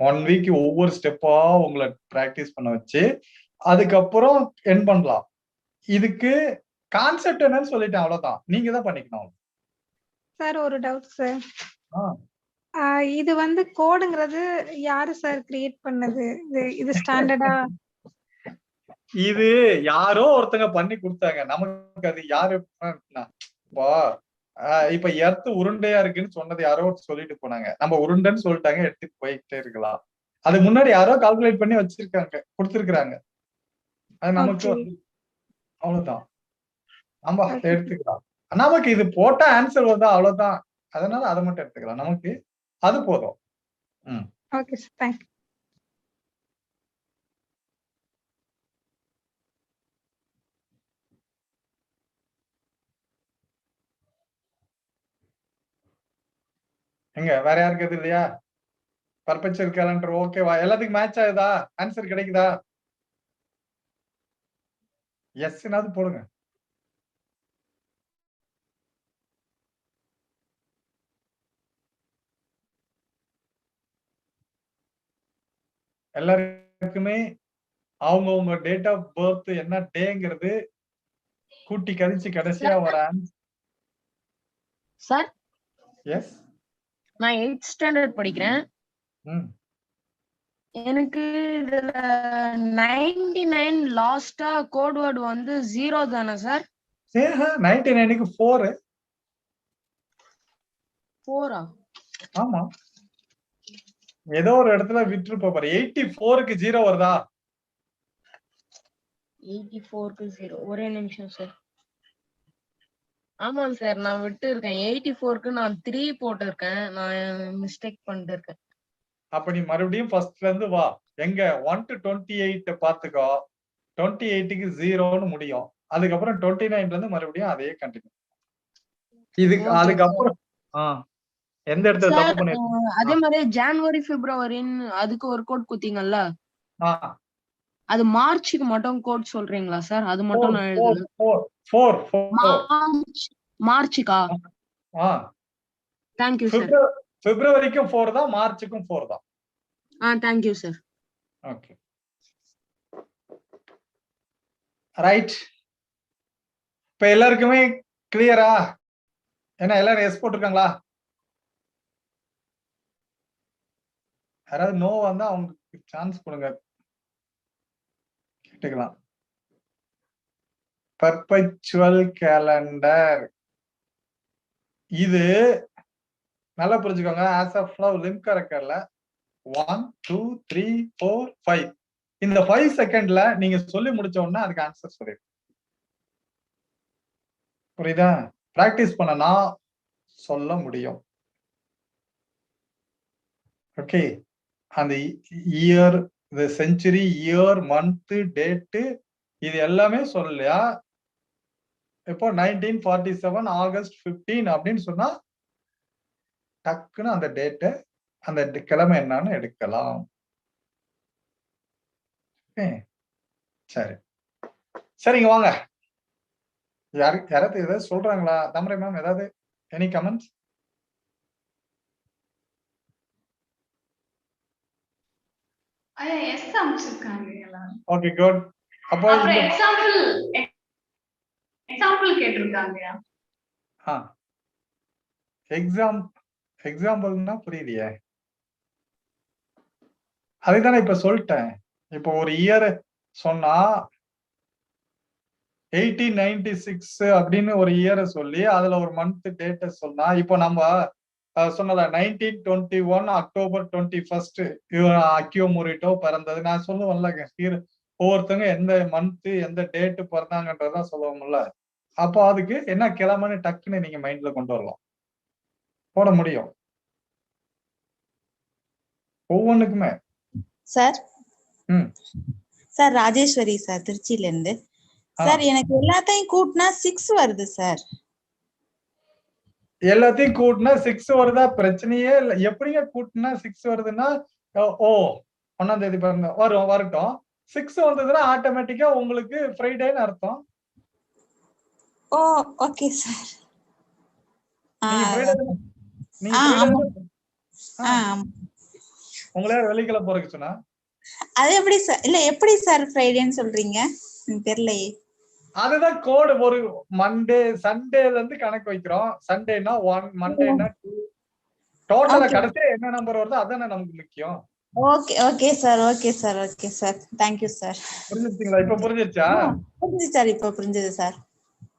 1 வீக் ஒவ்வொரு ஸ்டெப்பா உங்களை பிராக்டிஸ் பண்ண வச்சு அதுக்கப்புறம் என் பண்ணலாம். இதுக்கு கான்செப்ட் என்னன்னு சொல்லிட்டேன், அவ்வளவுதான். நீங்க தான் பண்ணிக்கணும். சார் ஒரு டவுட் சார். ஆ. இது வந்து கோடுங்கிறது யாரு சார் கிரியேட் பண்ணது? இது ஸ்டாண்டர்டா? இது யாரோ ஒருத்தங்க பண்ணி கொடுத்தாங்க. நமக்கு அது யாரு இப்ப எர்த் உருண்டையா இருக்குன்னு சொன்னது யாரோ சொல்லிட்டு போனாங்க. நம்ம உருண்டைன்னு சொல்லிட்டாங்க, எடுத்துட்டு போயிட்டே இருக்கலாம். அது முன்னாடி யாரோ கால்குலேட் பண்ணி வச்சிருக்காங்க, கொடுத்திருக்காங்க. அது நமக்கு வந்து அவ்வளவுதான். நம்ம எடுத்துக்கலாம். நமக்கு இது போட்டா ஆன்சர் வருதா, அவ்வளவுதான். அதனால அதை மட்டும் எடுத்துக்கலாம். நமக்கு அது போதும். Okay sir, thank you. எங்க வேற யாருக்கு எது இல்லையா? பர்பெச்சுவல் கேலண்டர் ஓகேவா? எல்லாத்துக்கும் மேட்ச் ஆகுதா? ஆன்சர் கிடைக்குதா? எஸ்னாவது போடுங்க. எல்லாருக்குமே அவங்கவுங்க டேட் ஆஃப் பர்த் என்ன டேங்கிறது கூட்டி கழிச்சு கடைசியா வர சார், எஸ். நான் 8th ஸ்டாண்டர்ட் படிக்கிறேன். எனக்கு இதுல 99 லாஸ்டா கோட் வேர்ட் வந்து 0 தானே சார்? 99க்கு 4. 4ஆ? ஆமா, ஏதோ ஒரு இடத்துல விட்டு பாரு. 84க்கு 0 வருதா? 84க்கு 0. ஒரே நிமிஷம் சார். ஆமா சார், நான் விட்டு இருக்கேன். 84க்கு நான் 3 போட்டிருக்கேன். நான் மிஸ்டேக் பண்ணிட்டு இருக்கேன். அப்ப நீ மறுபடியும் ஃபர்ஸ்ட்ல இருந்து வா. எங்க 1 to 28 பாத்துக்கோ. 28க்கு 0ன்னு முடியும். அதுக்கப்புறம் 29ல இருந்து மறுபடியும் அதே கண்டினியூ. இதுக்கு அதுக்கப்புறம் எந்த இடத்துல தப்பு பண்ணிருக்கீங்க? அதே மாதிரி ஜனவரி பிப்ரவரின்னு அதுக்கு ஒரு கோட் குத்தீங்கல்ல, அது மார்ச்சுக்கு மட்டும் கோட் சொல்றீங்களா சார்? அது மட்டும் நான் எழுதுறேன். 4 மார்ச்சுக்கா? Thank you sir. பிப்ரவரிக்கும் 4 தான், மார்ச்சுக்கும் 4 தான். Thank you sir. Okay, right. இப்ப எல்லாருக்குமே கிளியரா? ஏன்னா எல்லாரும் எஸ் போட்டிருக்காங்களா? யாராவது நோ வந்தா அவங்களுக்கு சான்ஸ் கொடுங்க, கேட்டுக்கலாம். பர்பெச்சுவல் கேலண்டர் இது நல்லா புரிஞ்சுக்கோங்க. ஆஸ் ஆஃப் நவ் லிம்கா ரெக்கார்ட்ல 1 2 3 4 5 இந்த 5 செகண்ட்ல நீங்க சொல்லி முடிச்ச உடனே அதுக்கு ஆன்சர் சொல்லிடு. புரியுதா? பிராக்டிஸ் பண்ணனா சொல்ல முடியும். ஓகே, அந்த இயர், இந்த செஞ்சுரி, இயர், மந்த், டேட்டு இது எல்லாமே சொல்லலையா? இப்போ 1947 ஆகஸ்ட் 15 அப்படின்னு சொன்னா டக்குன்னு அந்த டேட்டை, அந்த கிழமை என்னன்னு எடுக்கலாம். சரி, சரிங்க, வாங்க. யாராவது ஏதாவது சொல்றாங்களா? தாமரை மேம், ஏதாவது எனி கமெண்ட்ஸ்? ஐயா எஸ் அனுப்பிச்சிருக்காங்க எல்லாரும். Okay good. அப்போ அப்புறம் இந்த எக்ஸாம்பிள் கேட்டிருக்காங்கயா. எக்ஸாம்பிள்னா புரியலையே. அதுதானே இப்ப சொல்லிட்டேன். இப்போ ஒரு இயர் சொன்னா 1896 அப்படின்னு ஒரு இயரை சொல்லி அதுல ஒரு மந்த் டேட்டை சொன்னா, இப்போ நம்ம சொன்னதா 1921 அக்டோபர் 21 அக்கியோ மொரிட்டோ பிறந்தது நான் சொல்லுவேன்ல. ஒவ்வொருத்தவங்க எந்த மந்த் எந்த டேட் பிறந்தாங்கன்றதான் சொல்லுவோம்ல. அப்போ அதுக்கு என்ன கிழமைன்னு டக்குன்னு நீங்க மைண்ட்ல கொண்டு வரலாம், போட முடியும் ஒவ்வொன்றுக்குமே. சார் ம் சார் ராஜேஸ்வரி சார் திருச்சியில இருந்து. சார் எனக்கு எல்லாத்தையும் கூட்டினா 6 வருது சார். எல்லாத்தையும் கூட்டினா 6 வருதா? பிரச்சனையே இல்லை. எப்படிங்க கூட்டினா 6 வருதுன்னா, ஓ 1ஆம் தேதி பிறந்த வரட்டும். 6 வந்ததுன்னா ஆட்டோமேட்டிக்கா உங்களுக்கு ஃப்ரைடேன்னு அர்த்தம். ஓ ஓகே சார். உங்களே வெள்ளிக்கிழமை போறதுக்கு சொன்னா அது எப்படி சார்? இல்ல எப்படி சார் ஃப்ரைடேன்னு சொல்றீங்க? எனக்கு தெரியலையே. அதுதான் கோடு. ஒரு மண்டே சண்டேல இருந்து கணக்கு வைக்கிறோம். சண்டேனா 1, மண்டேனா 2, டோட்டலா கடைசியா என்ன நம்பர் வருதோ அதானே நமக்கு முக்கியம். Okay okay sir. Okay sir. Okay sir. Thank you sir. புரிஞ்சுச்சீங்களா? இப்ப புரிஞ்சிருச்சா? புரிஞ்சு சார். இப்ப புரிஞ்சது sir.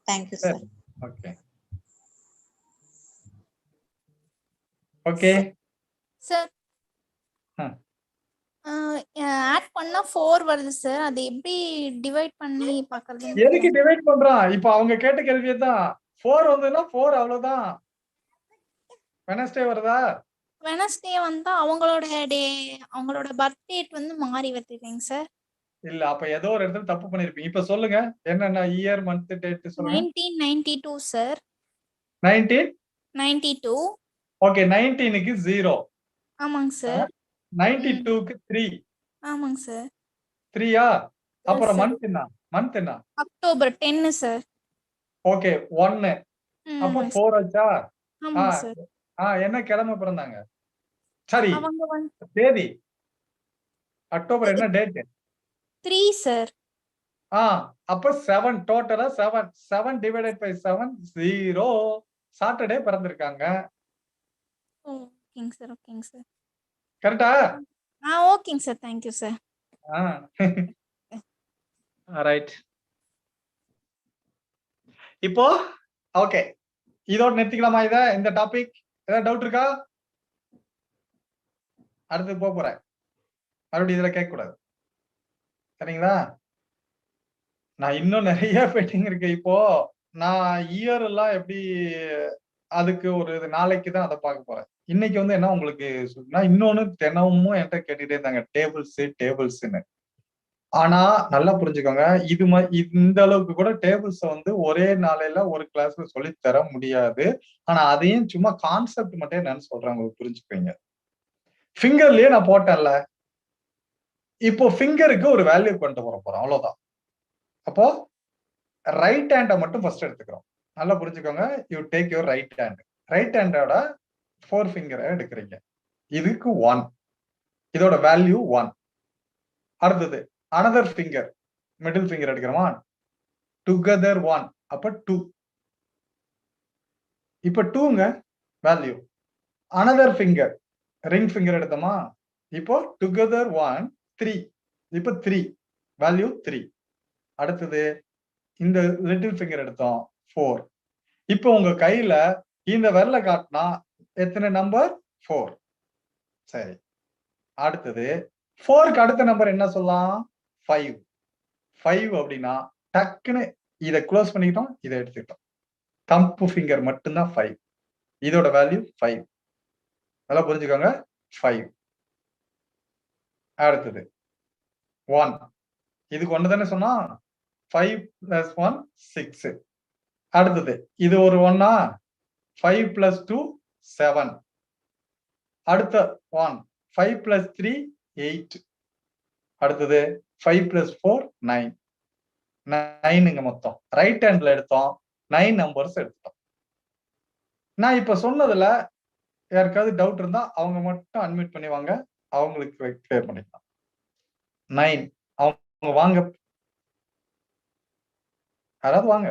Thank you sir. Okay okay sir add பண்ணா 4 வருது சார். அது எப்படி டிவைட் பண்ணி பார்க்கிறது? எதுக்கு டிவைட் பண்றான்? இப்ப அவங்க கேட்ட கேள்வியே தான். 4 வந்ததுன்னா 4 அவ்வளவுதான். வெனஸ்டே வருதா? வெனஸ்டே வந்தா அவங்களோட அவங்களோட பர்த் டேட் வந்து மாறி வருதுங்க சார். இல்ல அப்ப ஏதோ ஒரு இடத்துல தப்பு பண்ணிருப்பீங்க. இப்ப சொல்லுங்க என்னென்ன இயர் மந்த் டேட் சொல்லுங்க. 1992 சார். 1992. ஓகே 19க்கு 0. ஆமாங்க சார். 92க்கு 3. ஆமாங்க சார். 3யா? அப்புறம் மந்த் என்ன? October 10 sir. ஓகே 1. அப்ப 4 ஆச்சா? ஆமாங்க சார். என்ன கிழமை பிறந்தாங்க? சரி அவங்க தேதி. அக்டோபர் என்ன டேட்? 3 சார். அப்ப 7 டோட்டலா 7. 7 டிவைடட் பை 7 0. சாட்டர்டே பிறந்திருக்காங்க. ஓகேங்க சார். ஓகேங்க சார். கரெக்ட்டா? ஓகேங்க sir. Thank you sir. Right. இப்போ ஓகே இதோட நிறுத்திக்கலாமா? இந்த டாபிக் ஏதாவது டவுட் இருக்கா? அடுத்து போறேன். மறுபடியும் இதுல கேட்க கூடாது. சரிங்களா? நான் இன்னும் நிறைய பெயிண்டிங் இருக்கு. இப்போ நான் இயர் எல்லாம் எப்படி அதுக்கு ஒரு நாளைக்கு தான் அதை பார்க்க போறேன். இன்னைக்கு வந்து என்ன உங்களுக்கு நான் இன்னொன்னு தினமும் என்கிட்ட கேட்டுட்டே இருந்தாங்க டேபிள்ஸ்ன்னு. ஆனா நல்லா புரிஞ்சுக்கோங்க, இந்த அளவுக்கு கூட டேபிள்ஸ் வந்து ஒரே நாளையில ஒரு கிளாஸ்ல சொல்லி தர முடியாது. ஆனா அதையும் சும்மா கான்செப்ட் மட்டும் என்னன்னு சொல்றேன், உங்களுக்கு புரிஞ்சுக்குவீங்க. ஃபிங்கர்லயே நான் போட்டேன்ல, இப்போ ஃபிங்கருக்கு ஒரு வேல்யூ கொண்டு வர போறோம், அவ்வளவுதான். அப்போ ரைட் ஹேண்டை மட்டும் ஃபர்ஸ்ட் எடுத்துக்கிறோம். நல்லா புரிஞ்சுக்கோங்க. You take your right hand. Right ஹேண்டோட 4 ஃபிங்கரை எடுக்கிறீங்க. இதுக்கு 1. இதோட வேல்யூ 1. அடுத்தது அனதர் ஃபிங்கர், மிடில் ஃபிங்கர் எடுக்கிறோமா? டுகெதர் 1. அப்ப 2. இப்ப 2ங்க value. Another finger, ring finger எடுத்தோமா? இப்போ டுகெதர் 1 3. இப்ப 3 வேல்யூ 3. அடுத்தது இந்த லிட்டில் ஃபிங்கர் எடுத்தோம் 4. இப்போ உங்க கையில இந்த விரல காட்டினா எத்தனை நம்பர்? 4. சரி. அடுத்தது 4க்கு அடுத்த நம்பர் என்ன சொல்லலாம்? 5. 5 அப்படின்னா டக்குன்னு இதை க்ளோஸ் பண்ணிக்கிட்டோம், இதை எடுத்துக்கிட்டோம். தம்பு ஃபிங்கர் மட்டும்தான் 5. இதோட வேல்யூ 5. நல்லா புரிஞ்சுக்கோங்க. 5. அடுத்தது 1. இதுக்கு ஒண்ணு தானே சொன்னா? 5 + 1 6. அடுத்தது இது ஒரு 1. 5 + 2 7. அடுத்த 1 5 + 3 8. அடுத்தது 5 + 4 9. 9ங்க மொத்தம். ரைட் ஹேண்ட்ல எடுத்தோம் 9 நம்பர்ஸ் எடுத்தோம். நான் இப்ப சொன்னதுல யாருக்காவது டவுட் இருந்தா அவங்க மட்டும் அன்மியூட் பண்ணிவாங்க, அவங்களுக்கு கிளியர் பண்ணிக்கலாம். 9. அவங்க வாங்க, யாராவது வாங்க.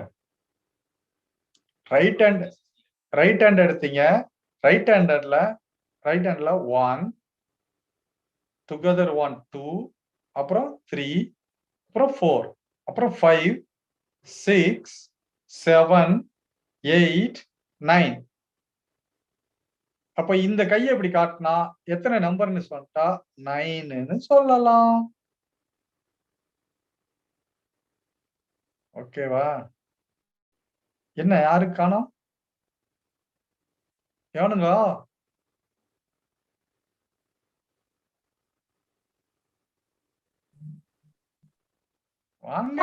ரைட் ஹேண்ட் எடுத்தீங்க. ரைட் ஹேண்ட்ல 1 டுகெதர் 1 2 அப்புறம் 3 அப்புறம் 4 அப்புறம் 5 6 7 8 9. அப்ப இந்த கையை இப்படி காட்டினா எத்தனை நம்பர்னு சொல்லிட்டா 9ன்னு சொல்லலாம். ஓகேவா? என்ன யாருக்கு காணோம்? எவனுங்க? வாங்க.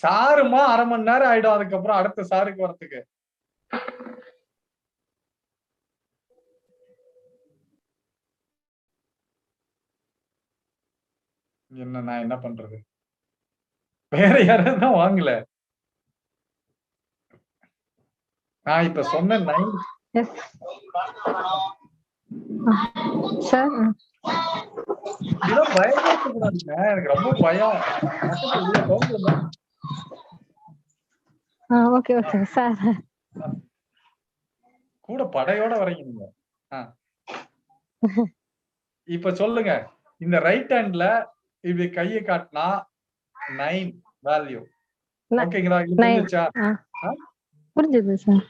சாருமா 1/2 மணி நேரம் ஆயிடும் அதுக்கப்புறம் அடுத்த சாருக்கு வரத்துக்கு. என்ன நான் என்ன பண்றது? வேற யாரும் தான் வாங்கல. நான் இப்ப சொன்ன 9 சார் இதெல்லாம் பயப்படக்கூடாதுங்க. எனக்கு ரொம்ப பயம். Okay okay sir. கூட படையோட வரீங்க நீங்க. இப்ப சொல்லுங்க, இந்த ரைட் ஹேண்ட்ல இப்படி கையை காட்டினா 9 வேல்யூ. ஓகேங்களா? இது புரிஞ்சுச்சா? புரிஞ்சது சார்.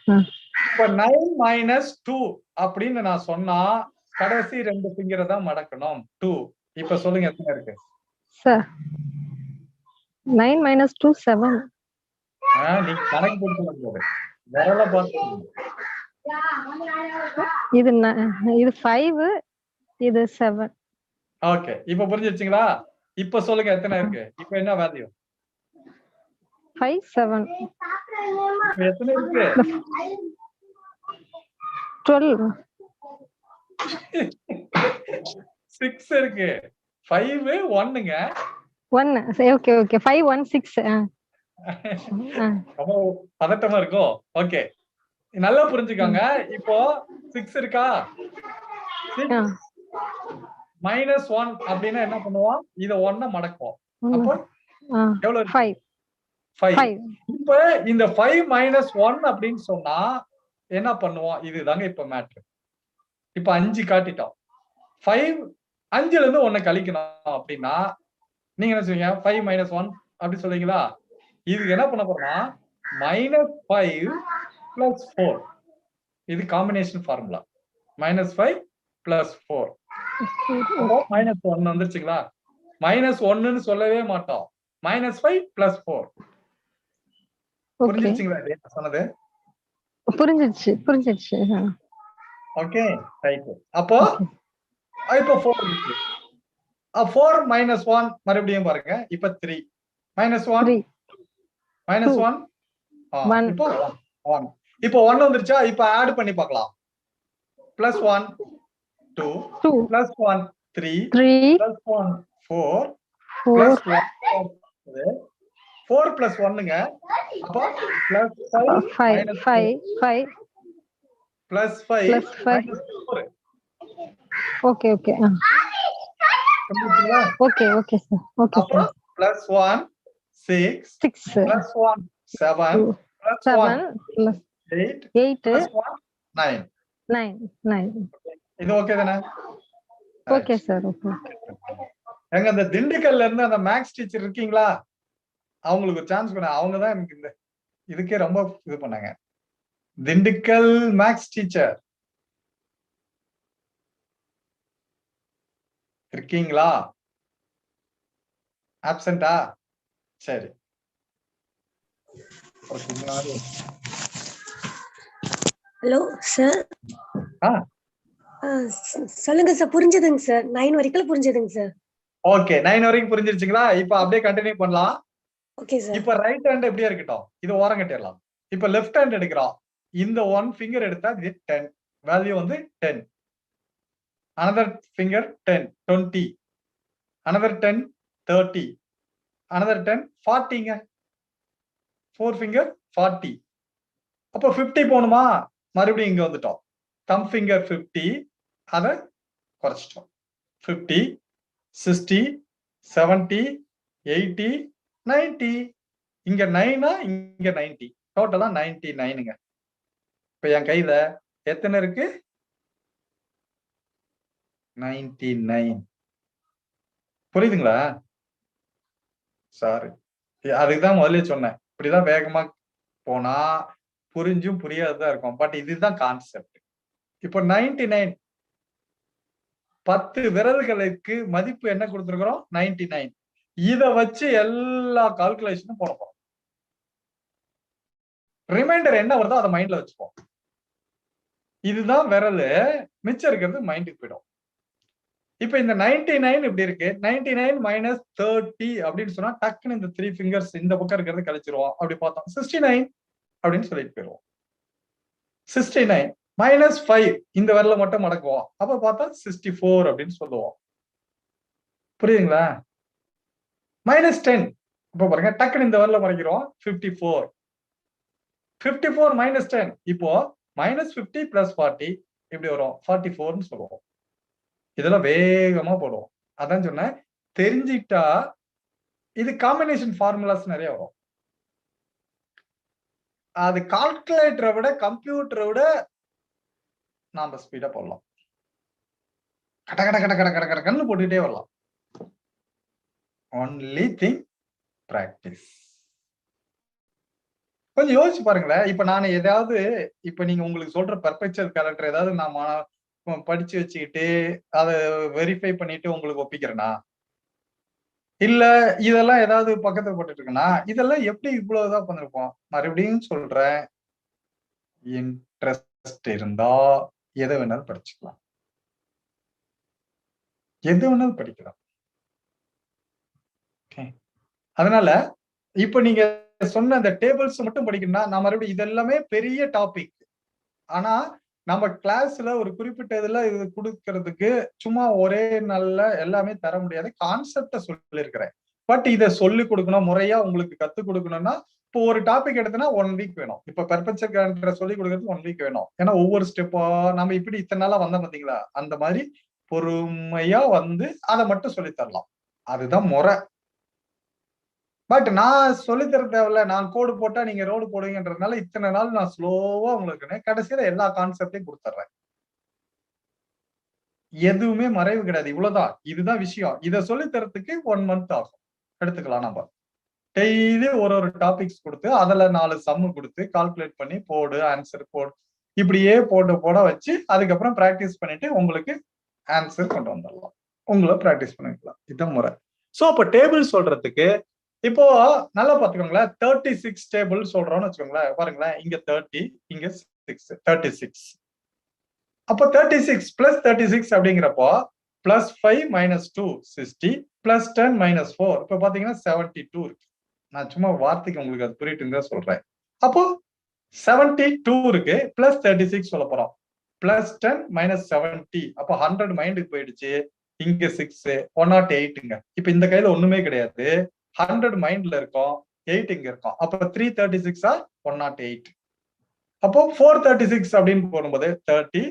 இப்ப 9 - 2 அப்படின்னு நான் சொன்னா கடைசி 2 ஃபிங்கரை தான் மடக்கணும். 2. இப்ப சொல்லுங்க எத்தனை இருக்கு? சார் 9 - 2 7. நீங்க கணக்கு போட்டு போது விரல பார்த்து. இது 5 இது 7. ஓகே, இப்ப புரிஞ்சிருச்சுங்களா? இப்ப சொல்லுங்க எத்தனை இருக்கு? இப்ப என்ன வேல்யூ? 5 7. எத்தனை இருக்கு? 12. 6 இருக்கு. 5 1ங்க. 1. Okay okay 5 1 6. ரொம்ப பதட்டமா இருக்கும். ஓகே, நல்லா புரிஞ்சுக்கோங்க. இப்போ 6 இருக்கா? 6 -1 அப்படின்னா என்ன பண்ணுவோம்? இத 1 மடக்குவோம். அப்போ எவ்வளவு இருக்கு? 5. இப்ப இந்த 5 - 1 அப்படின்னு சொன்னா என்ன பண்ணுவோம்? இதுதாங்க இப்ப மேட்ரு. இப்ப 5 காட்டிட்டோம். 5 5ல இருந்து 1 கழிக்கணும் அப்படின்னா நீங்க என்ன சொல்லுவீங்க? 5 - 1 அப்படி சொல்லுவீங்களா? இதுக்கு என்ன பண்ண போறோம்னா -5 + 4. இது காம்பினேஷன் ஃபார்முலா. -5 + 4 -1 வந்துருச்சுங்களா? -1ன்னு சொல்லவே மாட்டோம். -5 + 4. புரிஞ்சிருச்சுங்களா இது சொன்னது? புரிஞ்சிருச்சு. Okay right. அப்போ இப்போ 4 இருக்கு. 4 - 1 மறுபடியும் பாருங்க. இப்ப 3 -1 -1 இப்போ 1. இப்போ 1 வந்துருச்சா? இப்ப ஆட் பண்ணி பார்க்கலாம். +1 2 +1 3 +1 4 +1 4 + 1ங்க. அப்போ +5 5 +5 -4. Okay okay okay okay sir. Okay அப்புறம் +1 6 +1 7 +1 8 +1 9. இது ஓகே தானே? Okay sir. ஓகே. எங்க அந்த திண்டுக்கல்ல இருந்து அந்த மேக்ஸ் டீச்சர் இருக்கீங்களா? அவங்களுக்கு ஒரு சான்ஸ் கொடுங்க. அவங்க தான் எனக்கு இந்த இதுக்கே ரொம்ப இது பண்ணாங்க. திண்டுக்கல் மேக்ஸ் டீச்சர் இருக்கீங்களா? ஆப்சென்ட்டா? சரி. Hello sir. சொல்லுங்க சார். புரிஞ்சதுங்க சார். 9 வரைக்கும் புரிஞ்சதுங்க சார். ஓகே, 9 வரைக்கும் புரிஞ்சிருச்சுங்களா? இப்ப அப்படியே கண்டினியூ பண்ணலாம். Okay sir. இப்ப ரைட் ஹேண்ட் எப்படியே இருக்கட்டும். இது ஓரம் கட்டிடலாம். இப்ப லெஃப்ட் ஹேண்ட் எடுக்கிறோம். இந்த 1 ஃபிங்கர் எடுத்தா இது 10. வேல்யூ வந்து 10. another finger 10 20. another 10 30. another 10 40ங்க. 4 finger 40. அப்ப 50 போணுமா? மறுபடியும் இங்க வந்துட்டோம். தம் ஃபிங்கர் 50, அதை குறைச்சிட்டோம். 50, 60, 70, 80, 90. இங்க 9, இங்க 90, டோட்டலா 99ங்க. இப்ப என் கையில எத்தனை இருக்கு? 99. புரியுதுங்களா? சாரி, அதுக்குதான் முதல்ல சொன்னேன். இப்படிதான் வேகமா போனா புரிஞ்சும் புரியாததான் இருக்கும். பட் இதுதான் கான்செப்ட். இப்போ 99, 10 விரல்களுக்கு மதிப்பு என்ன கொடுத்துருக்கிறோம்? 99. இத வச்சு எல்லா கால்குலேஷனும் போட போறோம். ரிமைண்டர் என்ன வருதோ அதை மைண்ட்ல வச்சுப்போம். இதுதான் விரல், மிச்சம் இருக்கிறது மைண்டுக்கு போயிடும். இப்ப இந்த 99 இப்படி இருக்கு. 99 மைனஸ் 30 அப்படின்னு சொன்னா டக்குன்னு இந்த 3 ஃபிங்கர்ஸ் இந்த பக்கம் இருக்கிறது கழிச்சிருவோம். அப்படி பார்த்தோம் 69 அப்படின்னு சொல்லிட்டு போயிடுவோம். 69 மைனஸ் 5 இந்த விரல மட்டும் மடக்குவோம். அப்ப பார்த்தா 64 அப்படின்னு சொல்லுவோம். புரியுதுங்களா? மைனஸ் 10 இப்ப பாருங்க, டக்குன்னு இந்த விரல மடக்கிறோம். 54. 54 மைனஸ் 10 இப்போ மைனஸ் 50 பிளஸ் 40 இப்படி வரும். 44ன்னு சொல்லுவோம். இதெல்லாம் வேகமா போடுவோம். அதான் சொன்னேன், தெரிஞ்சிட்டா இது காம்பினேஷன் ஃபார்முலாஸ் நிறைய வரும். அது கால்குலேட்டரை விட கம்ப்யூட்டரை விட நாம ஸ்பீடா போடலாம். கட கட கட கட கட கட கண்ணு போட்டுக்கிட்டே வரலாம். Only thing practice. கொஞ்சம் யோசிச்சு பாருங்களேன். இப்ப நான் ஏதாவது, இப்ப நீங்க உங்களுக்கு சொல்ற பெர்பெச்சுவல் கேலண்டர் ஏதாவது நான் படிச்சு வச்சுக்கிட்டு அதை வெரிஃபை பண்ணிட்டு உங்களுக்கு ஒப்பிக்கிறேனா? இல்ல இதெல்லாம் ஏதாவது பக்கத்துல போட்டுட்டு இருக்கேனா? இதெல்லாம் எப்படி இவ்வளவுதான் பண்ணிருப்போம்? மறுபடியும் சொல்றேன், இன்ட்ரெஸ்ட் இருந்தா எதை வேணாலும் படிச்சுக்கலாம். எது வேணாலும் படிக்கலாம். அதனால இப்ப நீங்க சொன்ன அந்த டேபிள்ஸ் மட்டும் படிக்கணும்னா நான் மறுபடியும் இதெல்லாமே பெரிய டாபிக். ஆனா நம்ம கிளாஸ்ல ஒரு குறிப்பிட்ட இதுல இது கொடுக்கறதுக்கு சும்மா ஒரே நாள்ல எல்லாமே தர முடியாது. கான்செப்ட சொல்லியிருக்கிறேன். பட் இதை சொல்லி கொடுக்கணும், முறையா உங்களுக்கு கத்துக் கொடுக்கணும்னா இப்போ ஒரு டாபிக் எடுத்தனா 1 வீக் வேணும். இப்ப பெர்பெச்சுவல் கேலண்டர் சொல்லி கொடுக்கறதுக்கு 1 வீக் வேணும். ஏன்னா ஒவ்வொரு ஸ்டெப்பா நம்ம இப்படி இத்தனை நாளா வந்தோம் பாத்தீங்களா, அந்த மாதிரி பொறுமையா வந்து அதை மட்டும் சொல்லி தரலாம். அதுதான் முறை. பட் நான் சொல்லி தர தேவையில்ல, நான் கோடு போட்டா நீங்க ரோடு போடுவீங்கன்றதுனால இத்தனை நாள் நான் ஸ்லோவா உங்களுக்கு கடைசியில எல்லா கான்செப்டையும் கொடுத்துட்றேன். எதுவுமே மறைவு கிடையாது. இவ்வளவுதான், இதுதான் விஷயம். இதை சொல்லி தரத்துக்கு 1 மந்த் ஆகும். எடுத்துக்கலாம். நம்ம டெய்லி ஒரு டாபிக்ஸ் கொடுத்து அதுல 4 சம்மு கொடுத்து கால்குலேட் பண்ணி போடு, ஆன்சர் போடு, இப்படியே போட வச்சு அதுக்கப்புறம் பிராக்டிஸ் பண்ணிட்டு உங்களுக்கு ஆன்சர் கொண்டு வந்துடலாம். உங்களை பிராக்டிஸ் பண்ணிக்கலாம். இதுதான் முறை. சோ அப்ப டேபிள் சொல்றதுக்கு இப்போ நல்லா பாத்துக்கோங்களேன். 36 டேபிள் சொல்றோம்னு வச்சுக்கோங்களேன். பாருங்களேன், இங்க 30, இங்க 6, 36. அப்போ 36 பிளஸ் 36 அப்படிங்கிறப்போ பிளஸ் 5 மைனஸ் 2 60 பிளஸ் 10 மைனஸ் 4 இப்ப பாத்தீங்கன்னா 72 இருக்கு. நான் சும்மா வார்த்தைக்கு உங்களுக்கு அது புரியுதுங்க சொல்றேன். அப்போ 72 இருக்கு, பிளஸ் 36 சொல்ல போறோம். பிளஸ் 10 மைனஸ் 70 அப்போ 100 மைண்டுக்கு போயிடுச்சு. இங்க 6 108ங்க. இப்ப இந்த கையில ஒண்ணுமே கிடையாது. 100 மைண்ட்ல இருக்கும், 8 இங்க இருக்கும். அப்ப 336 ஆர் 108. அப்போ 436 அப்படின்னு போடும்போது 30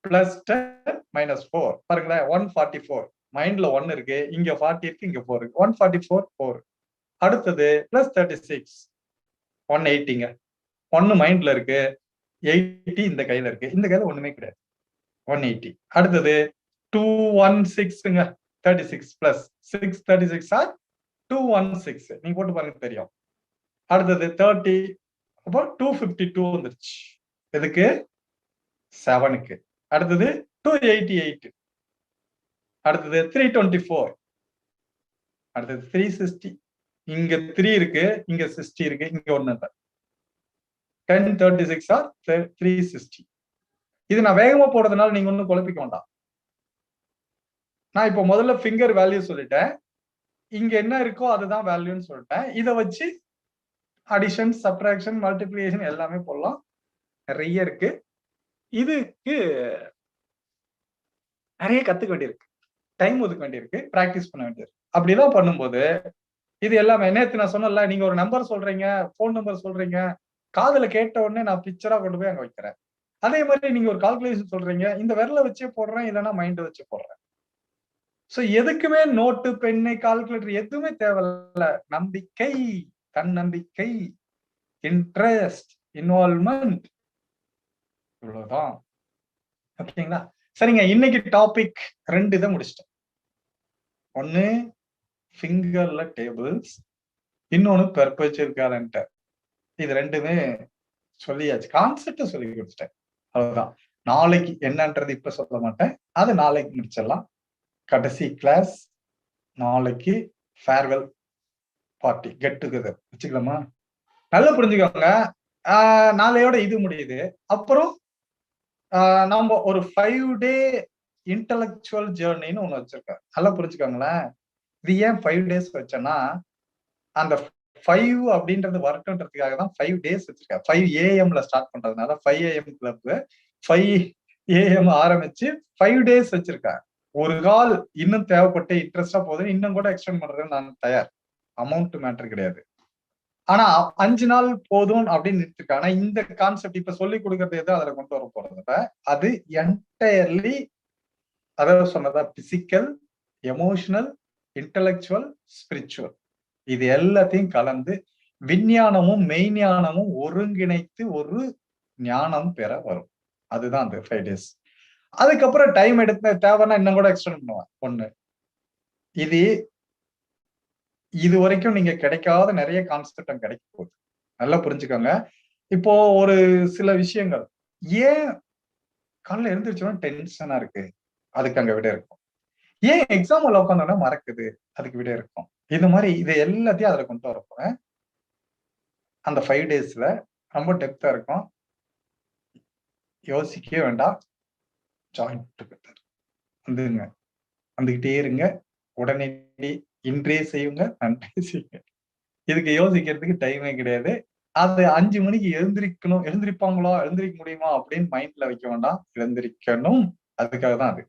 பிளஸ் 10 மைனஸ் 4 பாருங்களேன் 144. மைண்ட்ல 1 இருக்கு, இங்க 40 இருக்கு, இங்க 4 இருக்கு. 144 4. அடுத்தது பிளஸ் 36 180ங்க. 1 மைண்ட்ல இருக்கு, 80 இந்த கையில இருக்கு, இந்த கையில ஒண்ணுமே கிடையாது. 180. அடுத்தது 216ங்க. 36 பிளஸ் 636 ஆர் 216. நீங்க போட்டு பாருங்க தெரியும். அடுத்தது 30 அப்போ 252 வந்துருச்சு. எதுக்கு? 7க்கு. அடுத்தது 288. அடுத்தது 324. அடுத்தது 360. இங்க 3 இருக்கு, இங்க 60 இருக்கு, இங்க 1 இல்லை. 1036 ஆர் 360. இது நான் வேகமா போடுறதுனால நீங்க ஒன்னும் குழப்பிக்க வேண்டாம். நான் இப்போ முதல்ல ஃபிங்கர் வேல்யூ சொல்லிட்டேன். இங்க என்ன இருக்கோ அதுதான் வேல்யூன்னு சொல்லிட்டேன். இதை வச்சு அடிஷன், சப்ட்ராக்ஷன், மல்டிப்ளிகேஷன் எல்லாமே போடலாம். நிறைய இருக்கு. இதுக்கு நிறைய கத்துக்க வேண்டியிருக்கு, டைம் ஒதுக்க வேண்டியிருக்கு, பிராக்டிஸ் பண்ண வேண்டியிருக்கு. அப்படிதான் பண்ணும்போது இது எல்லாமே நேற்று நான் சொன்னல, நீங்க ஒரு நம்பர் சொல்றீங்க, போன் நம்பர் சொல்றீங்க, காதுல கேட்ட உடனே நான் பிக்சரா கொண்டு போய் அங்க வைக்கிறேன். அதே மாதிரி நீங்க ஒரு கால்குலேஷன் சொல்றீங்க, இந்த விரல வச்சே போடுறேன், இல்லைன்னா மைண்ட் வச்சு போடுறேன். சோ எதுக்குமே நோட்டு, பென்னு, கால்குலேட்டர் எதுவுமே தேவையில்ல. நம்பிக்கை, தன்னம்பிக்கை, இன்ட்ரெஸ்ட், இன்வால்வ்மெண்ட், இவ்வளவுதான். ஓகேங்களா? சரிங்க, இன்னைக்கு டாபிக் 2 இதை முடிச்சிட்டேன். ஒன்னு ஃபிங்கர்ல டேபிள்ஸ், இன்னொன்னு பெர்பெச்சுவல் கேலண்டர். இது 2மே சொல்லியாச்சு, கான்செப்ட் சொல்லி கொடுத்துட்டேன். அவ்வளவுதான். நாளைக்கு என்னன்றது இப்ப சொல்ல மாட்டேன், அது நாளைக்கு முடிச்சிடலாம். கடைசி கிளாஸ் நாளைக்கு, ஃபேர்வெல் பார்ட்டி, கெட் டுகெதர் வச்சுக்கலாமா? நல்லா புரிஞ்சுக்கோங்க. நாளையோட இது முடியுது. அப்புறம் நம்ம ஒரு 5 டே இன்டலெக்சுவல் ஜேர்னின்னு ஒண்ணு வச்சிருக்கேன். நல்லா புரிஞ்சுக்கோங்களேன். இது ஏன் 5 டேஸ் வச்சேன்னா, அந்த 5 அப்படின்றது வரட்டுன்றதுக்காக தான் 5 டேஸ் வச்சிருக்கேன். 5 AM ஸ்டார்ட் பண்றதுனால 5 AM கிளப், 5 AM ஆரம்பிச்சு 5 டேஸ் வச்சிருக்கேன். ஒரு கால் இன்னும் தேவைப்பட்டு இன்ட்ரெஸ்டா போகுது, இன்னும் கூட எக்ஸ்டெண்ட் பண்றது நான் தயார். அமௌண்ட் மேட்டர் கிடையாது. ஆனா 5 நாள் போதும் அப்படின்னு நிறுத்திருக்கேன். ஆனா இந்த கான்செப்ட் இப்ப சொல்லி கொடுக்கறது எது அதுல கொண்டு வர போறதுல, அது என்டையர்லி அதாவது சொன்னதா பிசிக்கல், எமோஷனல், இன்டலெக்சுவல், ஸ்பிரிச்சுவல், இது எல்லாத்தையும் கலந்து விஞ்ஞானமும் மெய்ஞானமும் ஒருங்கிணைத்து ஒரு ஞானம் பெற வரும். அதுதான் அந்த 5 டேஸ். அதுக்கப்புறம் டைம் எடுத்து தேவைன்னா இன்னும் கூட எக்ஸ்டெண்ட் பண்ணுவேன். ஒண்ணு, இது வரைக்கும் நீங்க கிடைக்காத நிறைய கான்செப்ட் கிடைக்க போகுது. நல்லா புரிஞ்சுக்கோங்க. இப்போ ஒரு சில விஷயங்கள், ஏன் காலைல எழுந்திரிச்சோன்னா டென்ஷனா இருக்கு, அதுக்கு அங்க விட இருக்கும். ஏன் எக்ஸாம் உட்காந்தோன்னா மறக்குது, அதுக்கு விட இருக்கும். இது மாதிரி இது எல்லாத்தையும் அதுல கொண்டு வர போறேன். அந்த 5 டேஸ்ல ரொம்ப டெப்தா இருக்கும். யோசிக்கவே வேண்டாம். ஜாயின் டுகெதர் வந்துங்க, வந்துகிட்டே இருங்க. உடனே இன்றே செய்யுங்க, நன்றே செய்யுங்க. இதுக்கு யோசிக்கிறதுக்கு டைமே கிடையாது. அது 5 மணிக்கு எழுந்திரிக்கணும், எழுந்திருப்பாங்களா, எழுந்திரிக்க முடியுமா அப்படின்னு மைண்ட்ல வைக்க வேண்டாம். எழுந்திரிக்கணும், அதுக்காக தான் அது.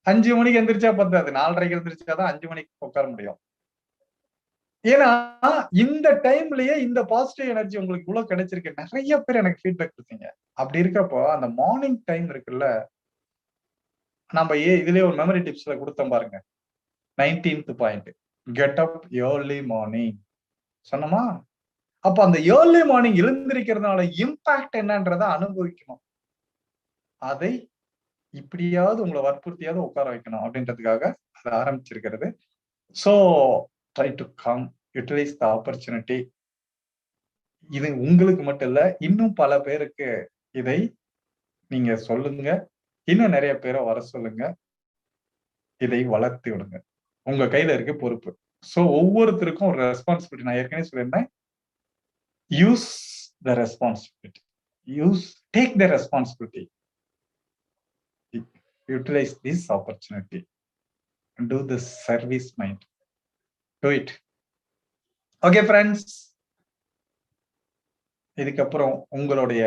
5 மணிக்கு எந்திரிச்சா பத்தாது, 4:30க்கு எழுந்திரிச்சாதான் 5 மணிக்கு உட்கார முடியும். ஏன்னா இந்த டைம்லயே இந்த பாசிட்டிவ் எனர்ஜி உங்களுக்கு இவ்வளவு கிடைச்சிருக்கு. நிறைய பேர் எனக்கு ஃபீட்பேக் கொடுத்தீங்க. அப்படி இருக்கிறப்போ அந்த மார்னிங் டைம் இருக்குல்ல, நம்ம இதுலயே ஒரு மெமரி டிப்ஸ்ல கொடுத்தோம் பாருங்க, 19th point, get up early morning சொன்னோமா? அப்ப அந்த ஏர்லி மார்னிங் எழுந்திருக்கிறதுனால இம்பாக்ட் என்னன்றதை அனுபவிக்கணும். அதை இப்படியாவது உங்களை வற்புறுத்தியாவது உட்கார வைக்கணும் அப்படின்றதுக்காக அதை ஆரம்பிச்சிருக்கிறது. So try to come, utilise the opportunity. இது உங்களுக்கு மட்டும் இல்ல, இன்னும் பல பேருக்கு இதை நீங்க சொல்லுங்க. இன்னும் நிறைய பேரை வர சொல்லுங்க. இதை வளர்த்து விடுங்க. உங்க கையில இருக்க பொறுப்பு. சோ ஒவ்வொருத்தருக்கும் ஒரு ரெஸ்பான்சிபிலிட்டி. நான் ஏற்கனவே சொல்லியிருந்தேன், use the responsibility, take the responsibility, utilise this opportunity, do the service mind, do it. Okay friends, இதுக்கப்புறம் உங்களுடைய